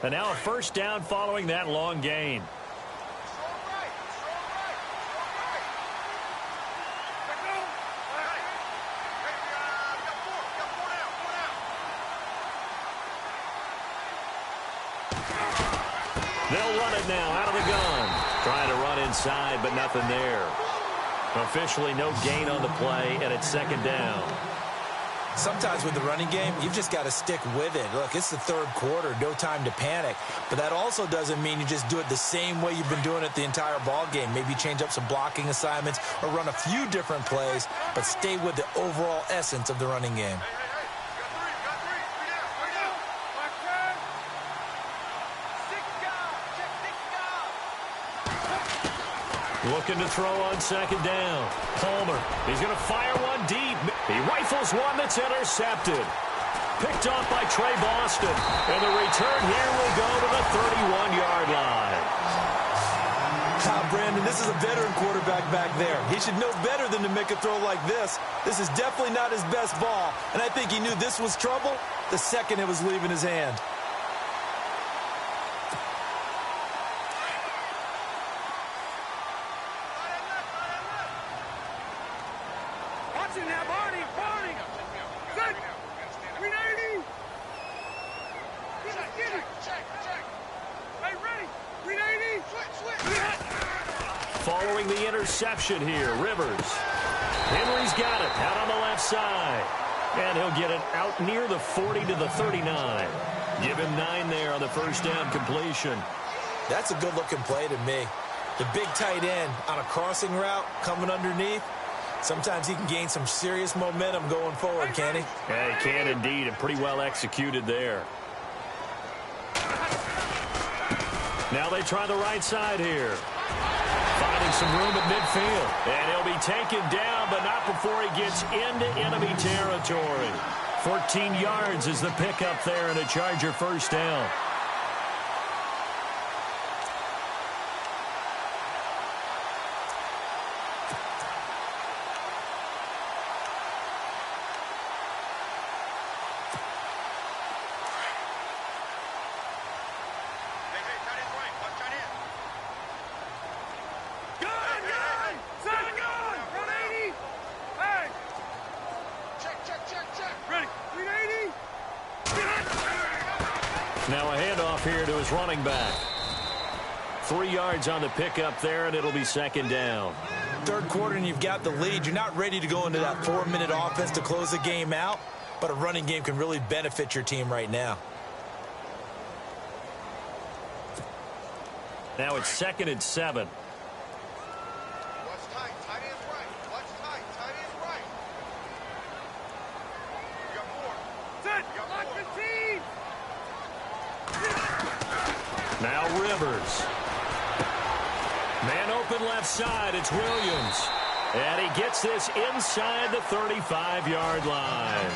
And now a first down following that long gain. They'll run it now out of the gun. Trying to run inside, but nothing there. Officially no gain on the play, and it's second down. Sometimes with the running game, you've just got to stick with it. Look, it's the third quarter, no time to panic. But that also doesn't mean you just do it the same way you've been doing it the entire ball game. Maybe change up some blocking assignments or run a few different plays, but stay with the overall essence of the running game. Looking to throw on second down. Palmer, he's going to fire one deep. He rifles one that's intercepted. Picked off by Trey Boston. And the return here will go to the 31-yard line. Brandon, this is a veteran quarterback back there. He should know better than to make a throw like this. This is definitely not his best ball. And I think he knew this was trouble the second it was leaving his hand. Following the interception here, Rivers. Henry's got it out on the left side. And he'll get it out near the 40 to the 39. Give him 9 there on the first down completion. That's a good-looking play to me. The big tight end on a crossing route coming underneath. Sometimes he can gain some serious momentum going forward, can he? Yeah, he can indeed, and pretty well executed there. Now they try the right side here. Finding some room at midfield. And he'll be taken down, but not before he gets into enemy territory. 14 yards is the pickup there and a Charger first down. Now a handoff here to his running back. 3 yards on the pickup there, and it'll be second down. Third quarter and you've got the lead. You're not ready to go into that 4-minute offense to close the game out, but a running game can really benefit your team right now. Now it's 2nd and 7. Now Rivers. Man open left side. It's Williams. And he gets this inside the 35-yard line.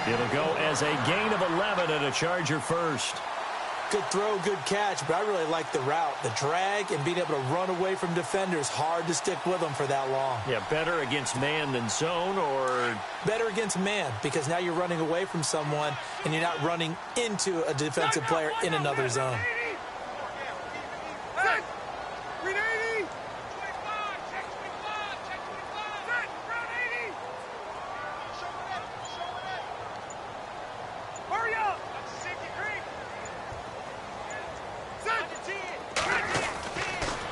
It'll go as a gain of 11 and a Charger first. Good throw, good catch, but I really like the route. The drag and being able to run away from defenders, hard to stick with them for that long. Yeah, better against man than zone, or? Better against man, because now you're running away from someone and you're not running into a defensive player in another zone.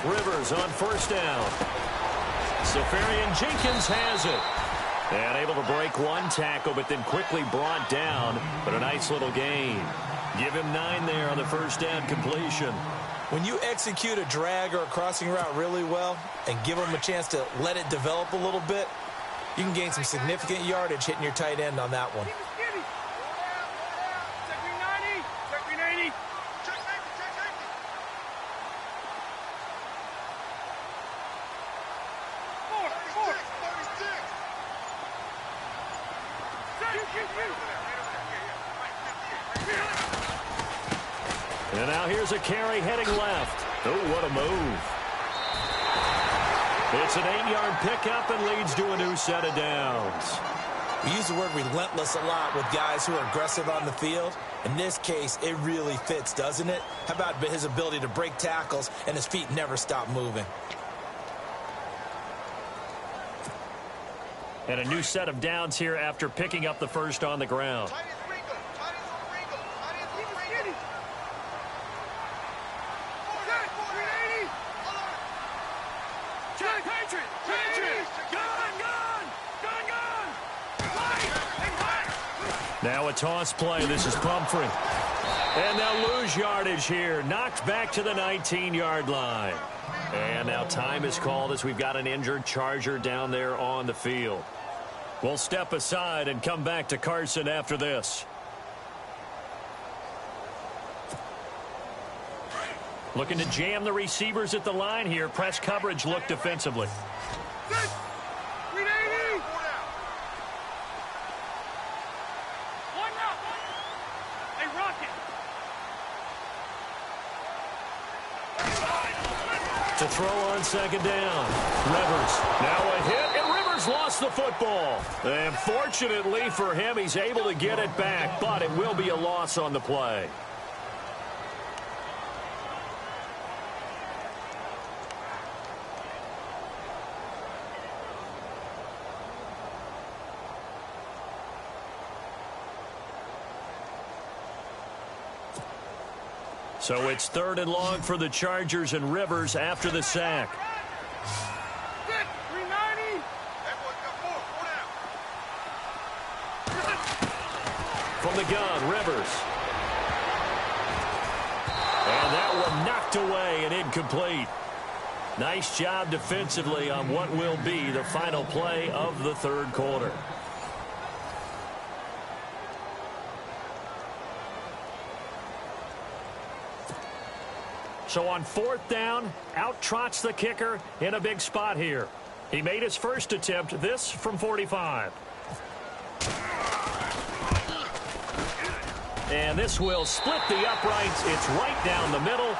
Rivers on first down. Safarian Jenkins has it. And able to break one tackle, but then quickly brought down. But a nice little gain. Give him 9 there on the first down completion. When you execute a drag or a crossing route really well and give them a chance to let it develop a little bit, you can gain some significant yardage hitting your tight end on that one. And now here's a carry heading left. Oh, what a move. It's an 8-yard pickup and leads to a new set of downs. We use the word relentless a lot with guys who are aggressive on the field. In this case, it really fits, doesn't it? How about his ability to break tackles and his feet never stop moving? And a new set of downs here after picking up the first on the ground. Now a toss play. This is Pumphrey. And they'll lose yardage here. Knocked back to the 19-yard line. And now time is called as we've got an injured Charger down there on the field. We'll step aside and come back to Carson after this. Looking to jam the receivers at the line here. Press coverage look defensively. To throw on second down. Rivers. Now a hit, and Rivers lost the football. And fortunately for him, he's able to get it back, but it will be a loss on the play. So it's 3rd and long for the Chargers, and Rivers after the sack. From the gun, Rivers. And that one knocked away and incomplete. Nice job defensively on what will be the final play of the third quarter. So on fourth down, out trots the kicker in a big spot here. He made his first attempt, this from 45. And this will split the uprights. It's right down the middle.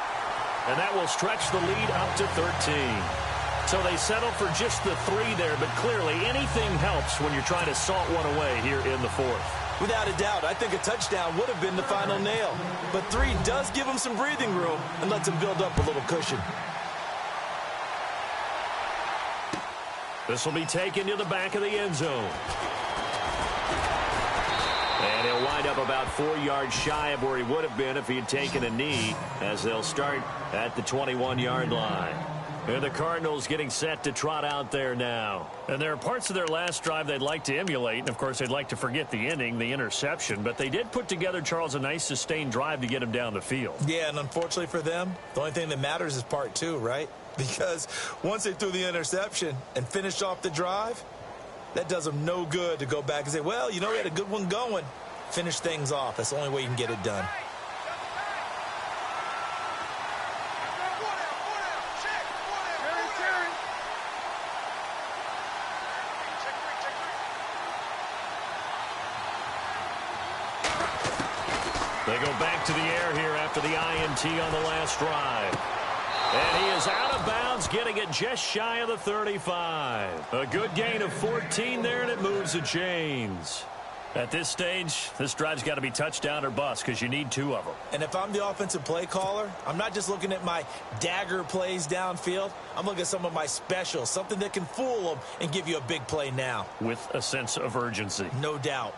And that will stretch the lead up to 13. So they settle for just the 3 there, but clearly anything helps when you're trying to salt one away here in the fourth. Without a doubt, I think a touchdown would have been the final nail. But 3 does give them some breathing room and lets them build up a little cushion. This will be taken to the back of the end zone. And he'll wind up about 4 yards shy of where he would have been if he had taken a knee, as they'll start at the 21-yard line. And the Cardinals getting set to trot out there now. And there are parts of their last drive they'd like to emulate. And, of course, they'd like to forget the inning, the interception. But they did put together, Charles, a nice sustained drive to get him down the field. Yeah, and unfortunately for them, the only thing that matters is part 2, right? Because once they threw the interception and finished off the drive, that does them no good to go back and say, well, you know, we had a good one going. Finish things off. That's the only way you can get it done. They go back to the air here after the INT on the last drive. And he is out of bounds, getting it just shy of the 35. A good gain of 14 there, and it moves the chains. At this stage, this drive's got to be touchdown or bust because you need 2 of them. And if I'm the offensive play caller, I'm not just looking at my dagger plays downfield. I'm looking at some of my specials, something that can fool them and give you a big play now. With a sense of urgency. No doubt.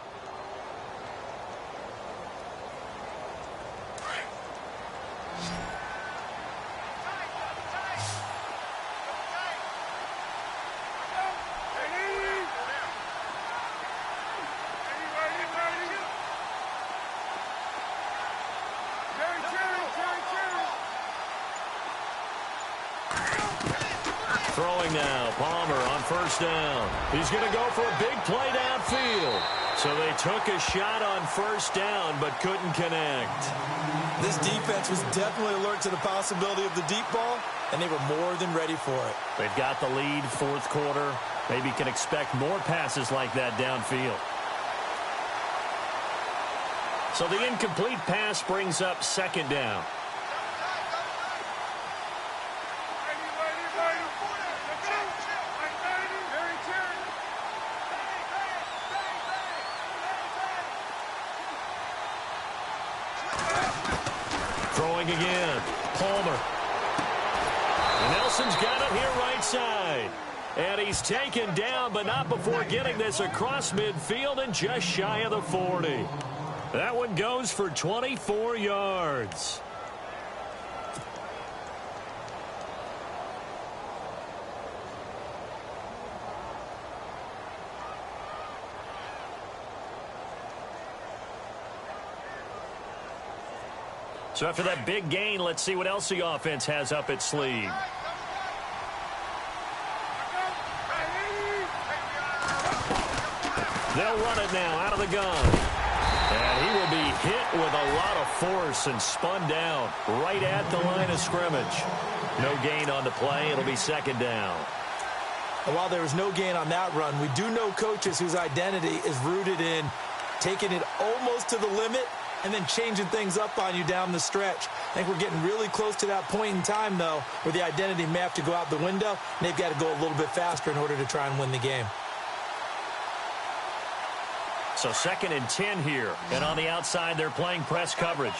Throwing now, Palmer on first down. He's going to go for a big play downfield. So they took a shot on first down, but couldn't connect. This defense was definitely alert to the possibility of the deep ball, and they were more than ready for it. They've got the lead, fourth quarter. Maybe can expect more passes like that downfield. So the incomplete pass brings up second down. Throwing again, Palmer. And Nelson's got it here right side. And he's taken down, but not before getting this across midfield and just shy of the 40. That one goes for 24 yards. So after that big gain, let's see what else the offense has up its sleeve. They'll run it now out of the gun. And he will be hit with a lot of force and spun down right at the line of scrimmage. No gain on the play. It'll be second down. And while there was no gain on that run, we do know coaches whose identity is rooted in taking it almost to the limit and then changing things up on you down the stretch. I think we're getting really close to that point in time, though, where the identity may have to go out the window, and they've got to go a little bit faster in order to try and win the game. So 2nd and 10 here. And on the outside, they're playing press coverage.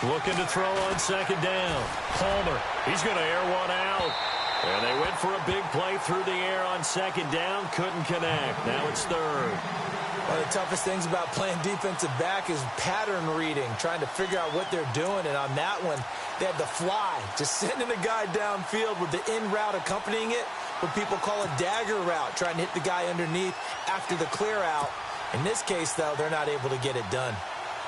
Looking to throw on second down. Palmer, he's going to air one out. And they went for a big play through the air on second down. Couldn't connect. Now it's third. One of the toughest things about playing defensive back is pattern reading, trying to figure out what they're doing. And on that one, they had the fly, just sending a guy downfield with the in route accompanying it, what people call a dagger route, trying to hit the guy underneath after the clear out. In this case, though, they're not able to get it done.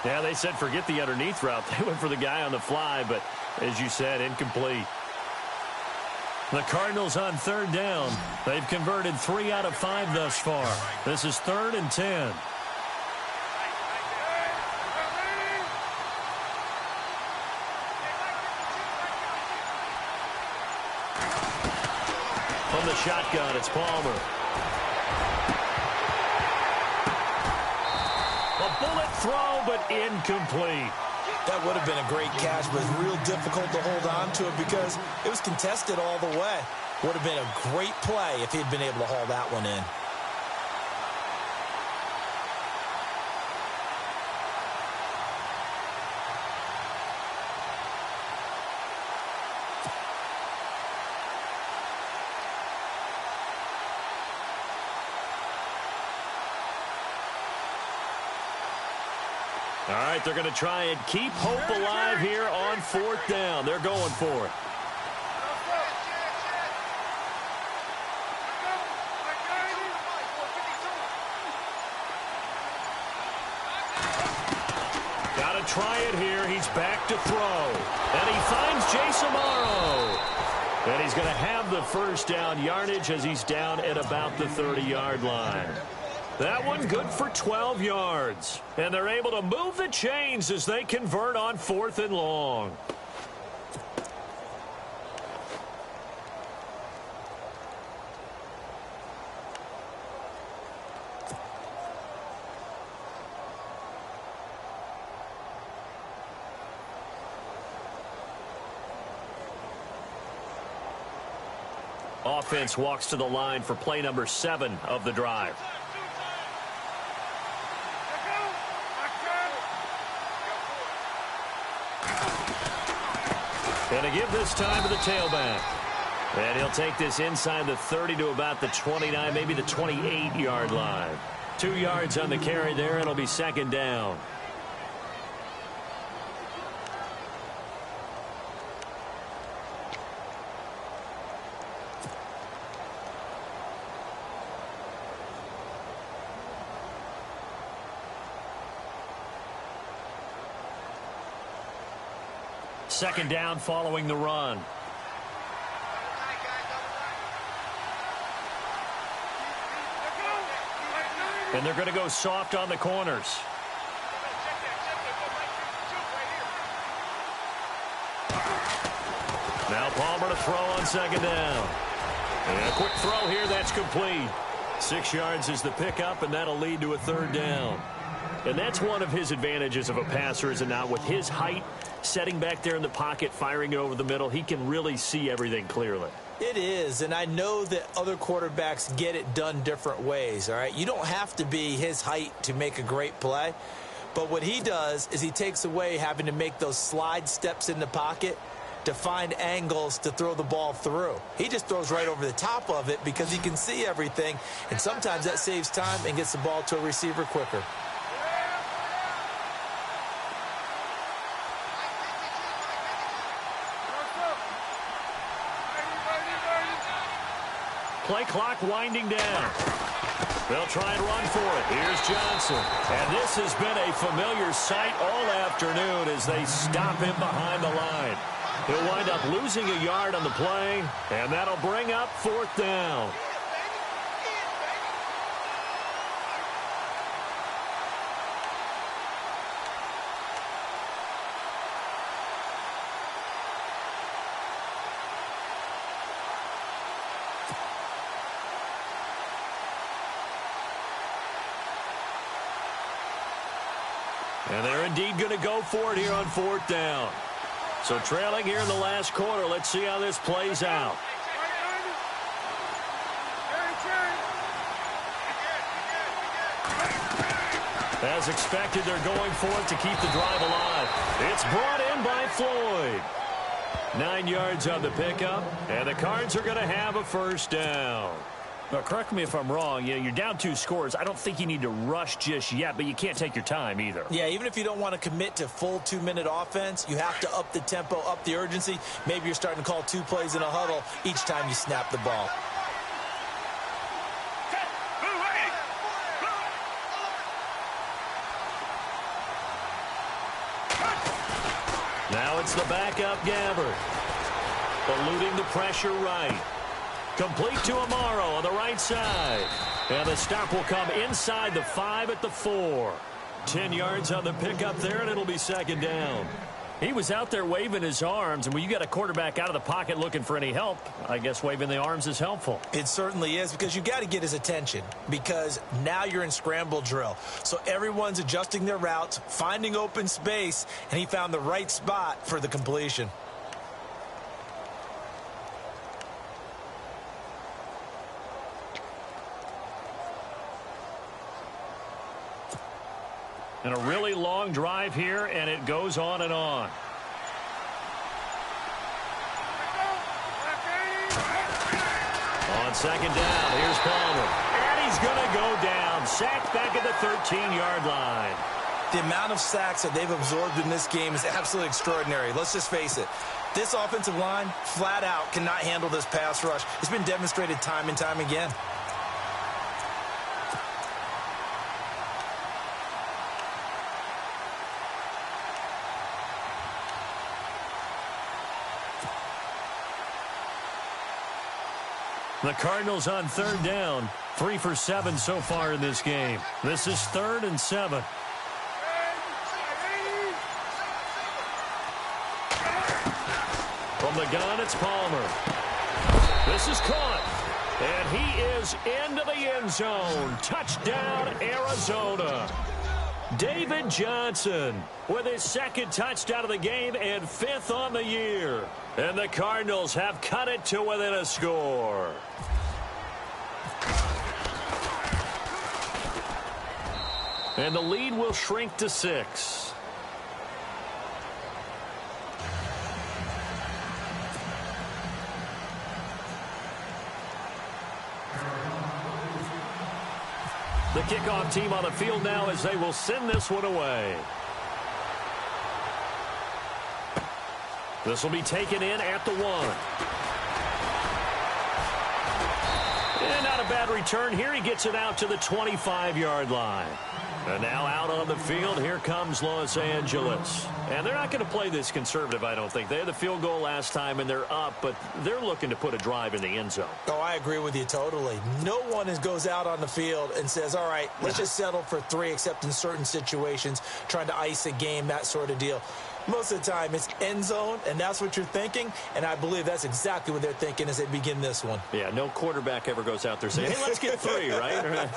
Yeah, they said forget the underneath route. They went for the guy on the fly, but as you said, incomplete. The Cardinals on third down. They've converted 3 out of 5 thus far. This is 3rd and 10. From the shotgun, it's Palmer. A bullet throw, but incomplete. That would have been a great catch, but it's real difficult to hold on to it because it was contested all the way. Would have been a great play if he'd been able to haul that one in. All right, they're going to try and keep hope alive here on 4th down. They're going for it. Got to try it here. He's back to throw. And he finds Jason Morrow. And he's going to have the first down yardage as he's down at about the 30-yard line. That one good for 12 yards. And they're able to move the chains as they convert on 4th and long. Offense walks to the line for play number 7 of the drive. And to give this time to the tailback. And he'll take this inside the 30 to about the 29, maybe the 28-yard line. 2 yards on the carry there, and it'll be 2nd down. Second down following the run. And they're going to go soft on the corners. Now Palmer to throw on 2nd down. And a quick throw here, that's complete. 6 yards is the pickup, and that'll lead to a 3rd down. And that's one of his advantages of a passer, is it not? With his height, setting back there in the pocket, firing it over the middle, he can really see everything clearly. It is, and I know that other quarterbacks get it done different ways, all right? You don't have to be his height to make a great play, but what he does is he takes away having to make those slide steps in the pocket to find angles to throw the ball through. He just throws right over the top of it because he can see everything, and sometimes that saves time and gets the ball to a receiver quicker. Play clock winding down. They'll try and run for it. Here's Johnson. And this has been a familiar sight all afternoon as they stop him behind the line. He'll wind up losing a yard on the play, and that'll bring up 4th down. And they're indeed going to go for it here on 4th down. So trailing here in the last quarter. Let's see how this plays out. As expected, they're going for it to keep the drive alive. It's brought in by Floyd. 9 yards on the pickup, and the Cards are going to have a first down. Now, correct me if I'm wrong. You're down 2 scores. I don't think you need to rush just yet, but you can't take your time either. Yeah, even if you don't want to commit to full 2-minute offense, you have to up the tempo, up the urgency. Maybe you're starting to call 2 plays in a huddle each time you snap the ball. Now it's the backup Gabbard. Eluding the pressure right. Complete to Amaro on the right side. And the stop will come inside the 5 at the 4. 10 yards on the pickup there, and it'll be second down. He was out there waving his arms, and when you got a quarterback out of the pocket looking for any help, I guess waving the arms is helpful. It certainly is, because you got to get his attention, because now you're in scramble drill. So everyone's adjusting their routes, finding open space, and he found the right spot for the completion. And a really long drive here, and it goes on and on. On second down, here's Palmer. And he's going to go down. Sacked back at the 13-yard line. The amount of sacks that they've absorbed in this game is absolutely extraordinary. Let's just face it. This offensive line, flat out, cannot handle this pass rush. It's been demonstrated time and time again. The Cardinals on third down. 3 for 7 so far in this game. This is 3rd and 7. From the gun, it's Palmer. This is caught. And he is into the end zone. Touchdown, Arizona. David Johnson with his 2nd touchdown of the game and 5th on the year. And the Cardinals have cut it to within a score. And the lead will shrink to 6. The kickoff team on the field now as they will send this one away. This will be taken in at the 1. And not a bad return here. He gets it out to the 25-yard line. And now out on the field, here comes Los Angeles. And they're not going to play this conservative, I don't think. They had the field goal last time, and they're up, but they're looking to put a drive in the end zone. Oh, I agree with you totally. No one goes out on the field and says, all right, let's just settle for 3, except in certain situations, trying to ice a game, that sort of deal. Most of the time, it's end zone, and that's what you're thinking, and I believe that's exactly what they're thinking as they begin this one. Yeah, no quarterback ever goes out there saying, hey, let's get 3, right?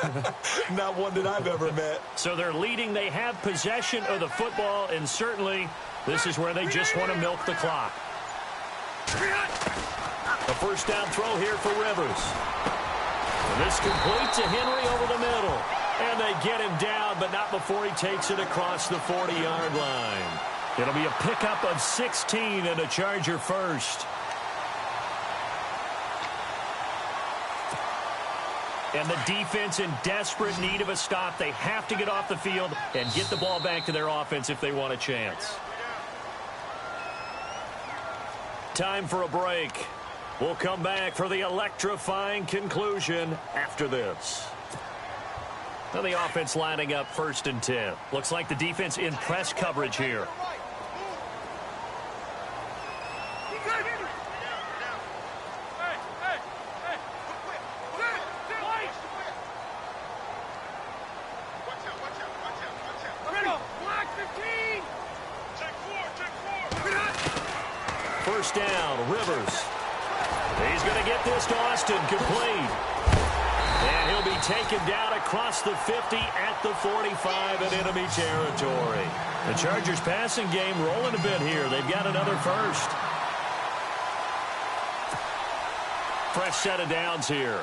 Not one that I've ever met. So they're leading. They have possession of the football, and certainly this is where they just want to milk the clock. A first down throw here for Rivers. And this complete to Henry over the middle. And they get him down, but not before he takes it across the 40-yard line. It'll be a pickup of 16 and a Charger first. And the defense in desperate need of a stop. They have to get off the field and get the ball back to their offense if they want a chance. Time for a break. We'll come back for the electrifying conclusion after this. Now the offense lining up 1st and 10. Looks like the defense in press coverage here. First down, Rivers. He's going to get this to Austin, complete. And he'll be taken down across the 50 at the 45 in enemy territory. The Chargers passing game rolling a bit here. They've got another first. Fresh set of downs here.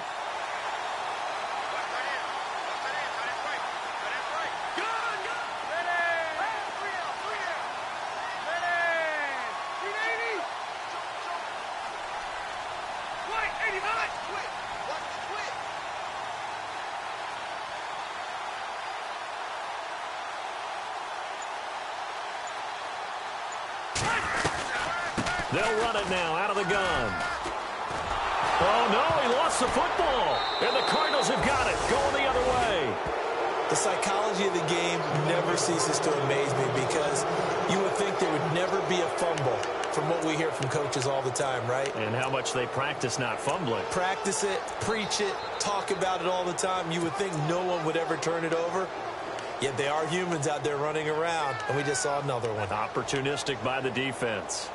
They'll run it now out of the gun. Oh, no, he lost the football. And the Cardinals have got it, going the other way. The psychology of the game never ceases to amaze me because you would think there would never be a fumble from what we hear from coaches all the time, right? And how much they practice not fumbling. Practice it, preach it, talk about it all the time. You would think no one would ever turn it over. Yet they are humans out there running around, and we just saw another one. Opportunistic by the defense.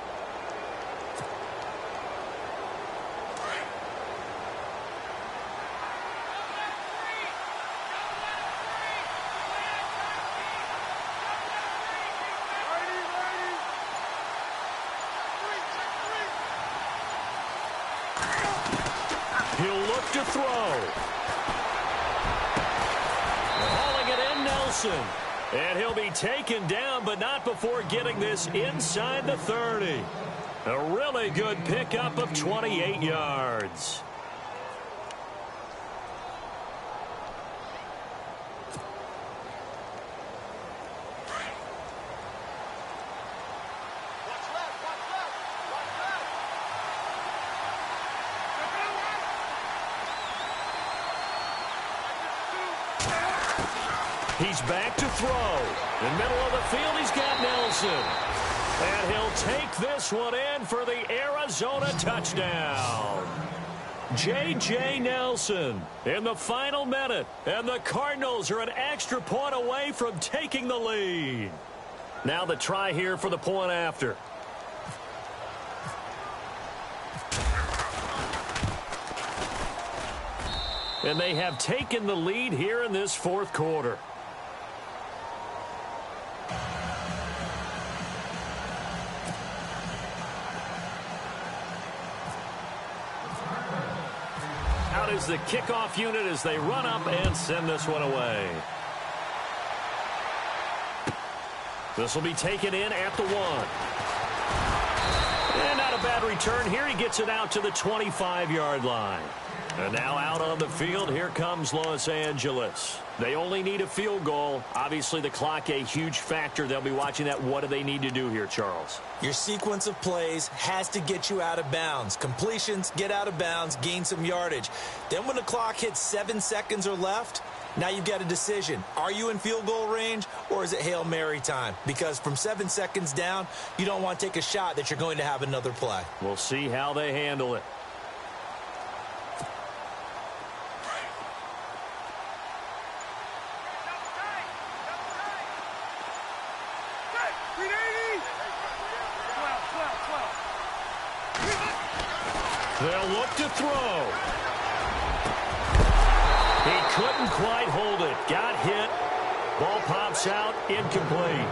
He'll look to throw. Hauling it in, Nelson. And he'll be taken down, but not before getting this inside the 30. A really good pickup of 28 yards. He's back to throw. In the middle of the field, he's got Nelson. And he'll take this one in for the Arizona touchdown. J.J. Nelson in the final minute. And the Cardinals are an extra point away from taking the lead. Now the try here for the point after. And they have taken the lead here in this fourth quarter. Out is the kickoff unit as they run up and send this one away. This will be taken in at the 1. And not a bad return here. He gets it out to the 25-yard line. And now out on the field, here comes Los Angeles. They only need a field goal. Obviously, the clock a huge factor. They'll be watching that. What do they need to do here, Charles? Your sequence of plays has to get you out of bounds. Completions, get out of bounds, gain some yardage. Then when the clock hits 7 seconds or left, now you've got a decision. Are you in field goal range or is it Hail Mary time? Because from 7 seconds down, you don't want to take a shot that you're going to have another play. We'll see how they handle it. They'll look to throw. He couldn't quite hold it. Got hit. Ball pops out. Incomplete.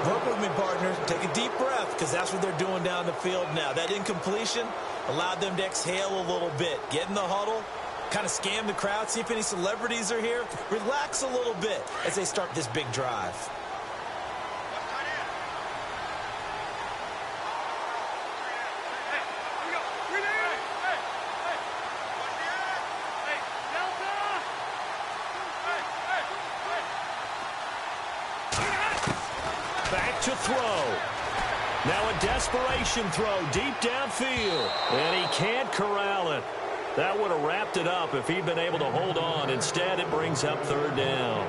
Work with me, partner. Take a deep breath because that's what they're doing down the field now. That incompletion allowed them to exhale a little bit. Get in the huddle. Kind of scan the crowd. See if any celebrities are here. Relax a little bit as they start this big drive. To throw. Now a desperation throw deep downfield. And he can't corral it. That would have wrapped it up if he'd been able to hold on. Instead, it brings up third down.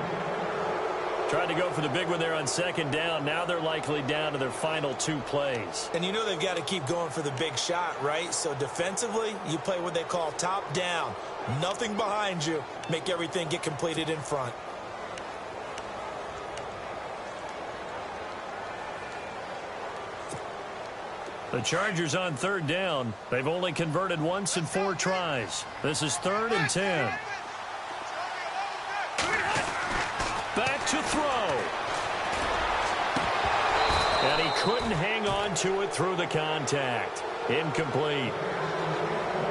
Tried to go for the big one there on second down. Now they're likely down to their final 2 plays. And you know they've got to keep going for the big shot, right? So defensively, you play what they call top down. Nothing behind you. Make everything get completed in front. The Chargers on third down. They've only converted once in 4 tries. This is 3rd and 10. Back to throw. And he couldn't hang on to it through the contact. Incomplete.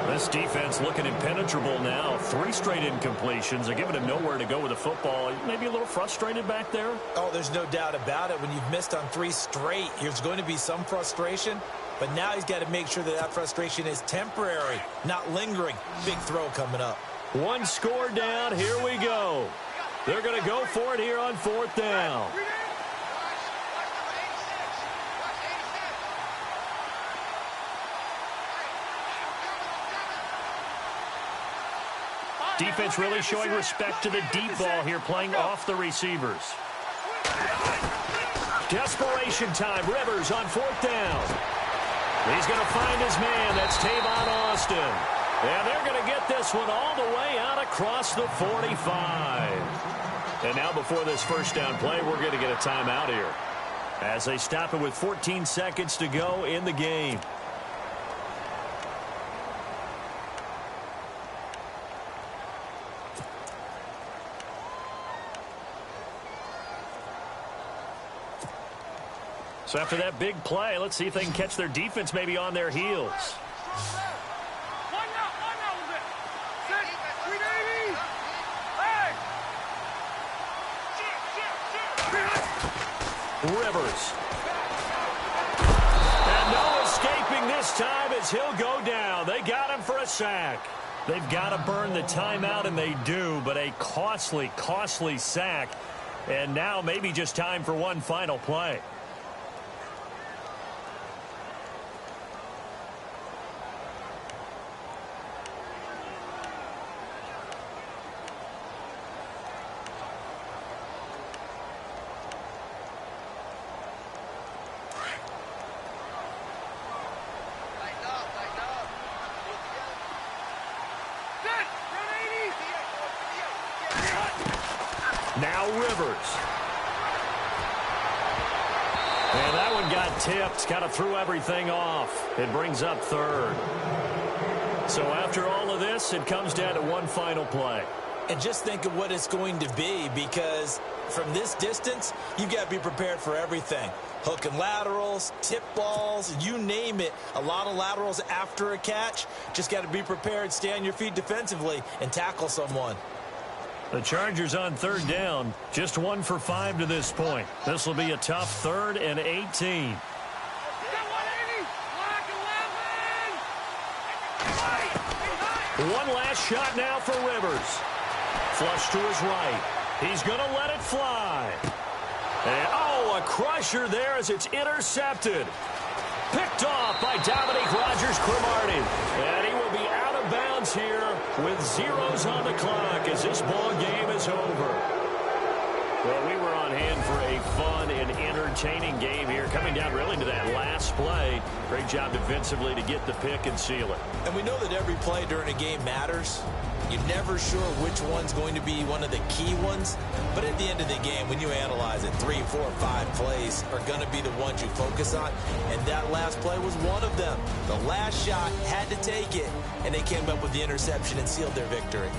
This defense looking impenetrable now. 3 straight incompletions. They're giving him nowhere to go with the football. Maybe a little frustrated back there. Oh, there's no doubt about it. When you've missed on 3 straight, there's going to be some frustration. But now he's got to make sure that that frustration is temporary, not lingering. Big throw coming up. 1 score down. Here we go. They're going to go for it here on 4th down. Defense really showing respect to the deep ball here, playing off the receivers. Desperation time. Rivers on 4th down. He's going to find his man. That's Tavon Austin. And they're going to get this one all the way out across the 45. And now before this first down play, we're going to get a timeout here, as they stop it with 14 seconds to go in the game. So after that big play, let's see if they can catch their defense maybe on their heels. Rivers. And no escaping this time as he'll go down. They got him for a sack. They've got to burn the timeout, and they do, but a costly, costly sack. And now maybe just time for one final play. Now Rivers. And that one got tipped. Kind of threw everything off. It brings up 3rd. So after all of this, it comes down to one final play. And just think of what it's going to be, because from this distance, you've got to be prepared for everything. Hook and laterals, tip balls, you name it. A lot of laterals after a catch. Just got to be prepared, stay on your feet defensively, and tackle someone. The Chargers on 3rd down, just 1 for 5 to this point. This will be a tough 3rd and 18. One last shot now for Rivers. Flush to his right. He's going to let it fly. And, oh, a crusher there as it's intercepted. Picked off by Dominique Rodgers-Cromartie. And he will be out of bounds here with zeros on the clock as this ball game is over. Well, we were on hand for a fun and entertaining game here, coming down really to that last play. Great job defensively to get the pick and seal it. And we know that every play during a game matters. You're never sure which one's going to be one of the key ones. But at the end of the game, when you analyze it, 3, 4, 5 plays are going to be the ones you focus on. And that last play was one of them. The last shot had to take it, and they came up with the interception and sealed their victory.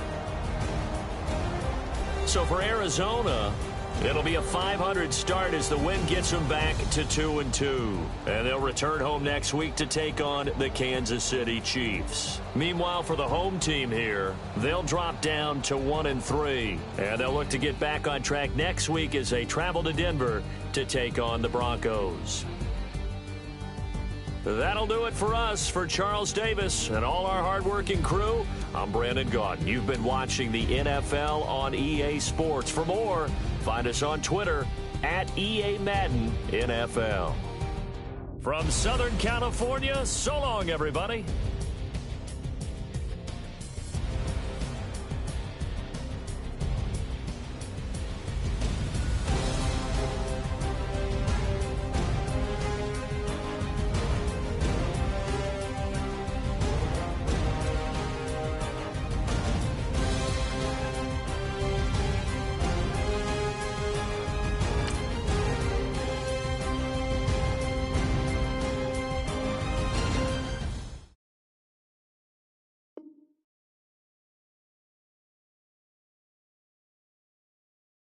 So for Arizona, it'll be a 500 start as the win gets them back to 2-2. And they'll return home next week to take on the Kansas City Chiefs. Meanwhile, for the home team here, they'll drop down to 1-3. And they'll look to get back on track next week as they travel to Denver to take on the Broncos. That'll do it for us. For Charles Davis and all our hardworking crew, I'm Brandon Gaudin. You've been watching the NFL on EA Sports. For more, find us on Twitter at EA Madden NFL. From Southern California, so long, everybody.